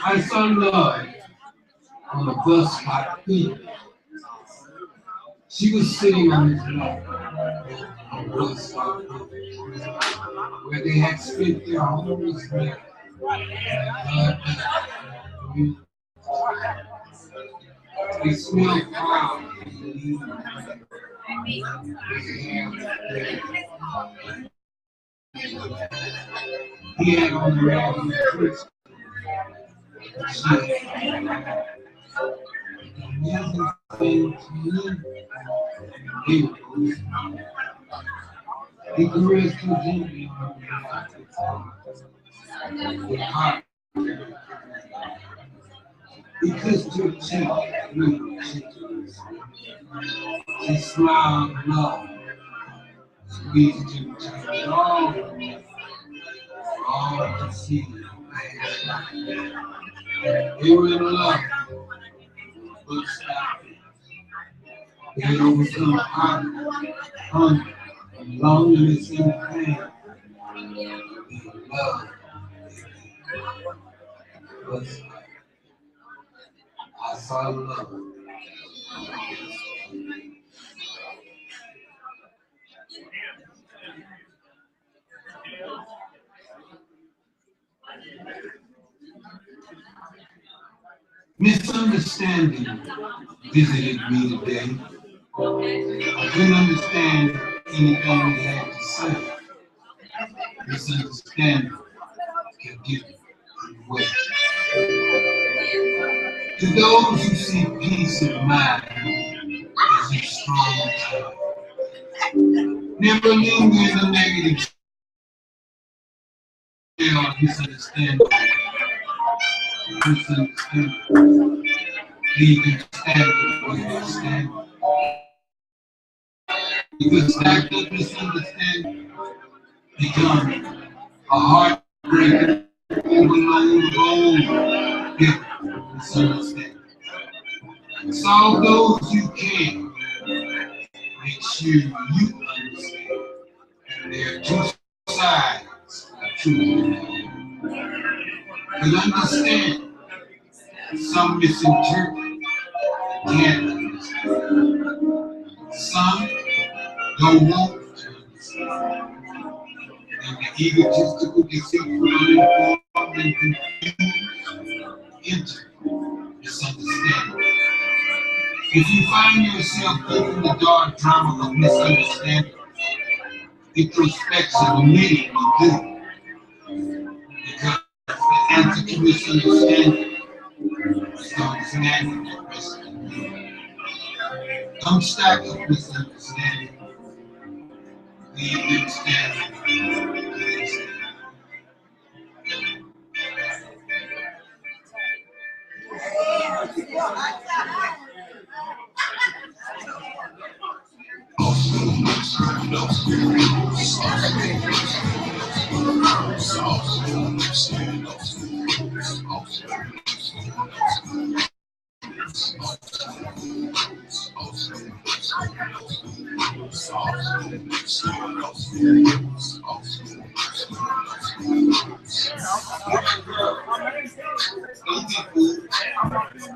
I saw love on a bus by Queen. She was sitting on his lap on a bus stop where they had spent their homeless night. They smelled foul. He had on the rag on the Christmas. He caressed her gently on the heart. He kissed her cheek with cheeks. She smiled love, squeezed him tight. All to see. They were in love, but stopped. They had overcome hunger, loneliness, and pain. Love, but I saw love. Misunderstanding visited me today. I couldn't understand anything he had to say. Misunderstanding kept getting in the way. To those who see peace of mind as a strong tower, never linger in the negative shell of misunderstanding. Misunderstanding. Leave them standing where they stand. Because stacked up misunderstanding becomes a heartbreaking, overload of old misunderstanding. Solve those you can. Make sure you understand. There are two sides of truth. But understand, some misinterpret, can't understand. Some don't want to understand. And the egotistical, deceitful, uninformed, and confused enter misunderstanding. If you find yourself in the dark drama of misunderstanding, introspection immediately do. Because the answer to misunderstanding is understanding that misunderstanding. Don't stack up misunderstanding. Leave them standing.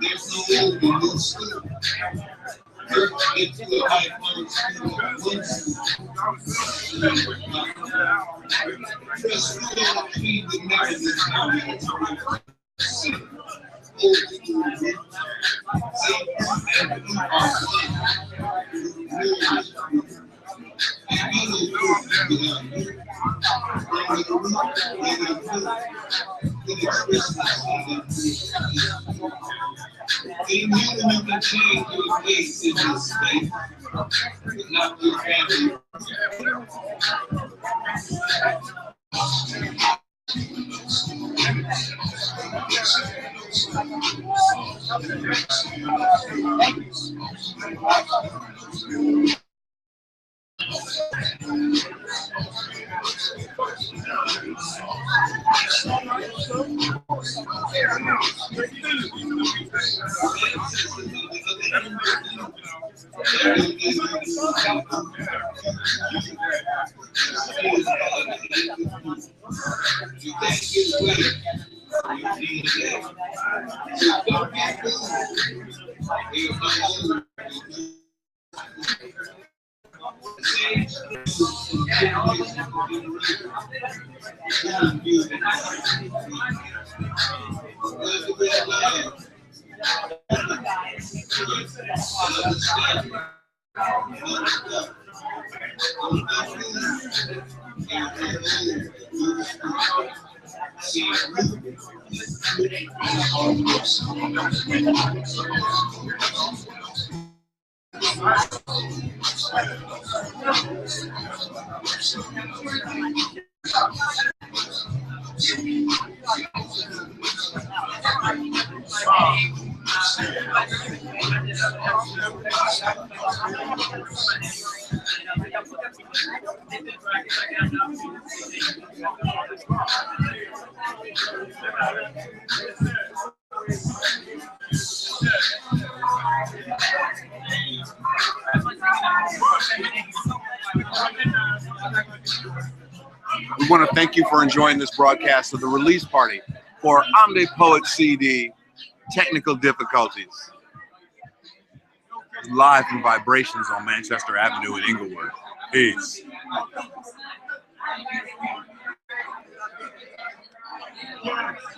There's no old and new school. Into a lifelong school of one school. Trust me, don't feed the narrative how we see. Old school, and you are and you know without you. Bring the root, it expresses they knew that you can change your face in this state, but not your family. We want to thank you for enjoying this broadcast of the release party for Amde Poet CD, Technical Difficulties. Live from Vibrations on Manchester Avenue in Inglewood. Peace. Yeah.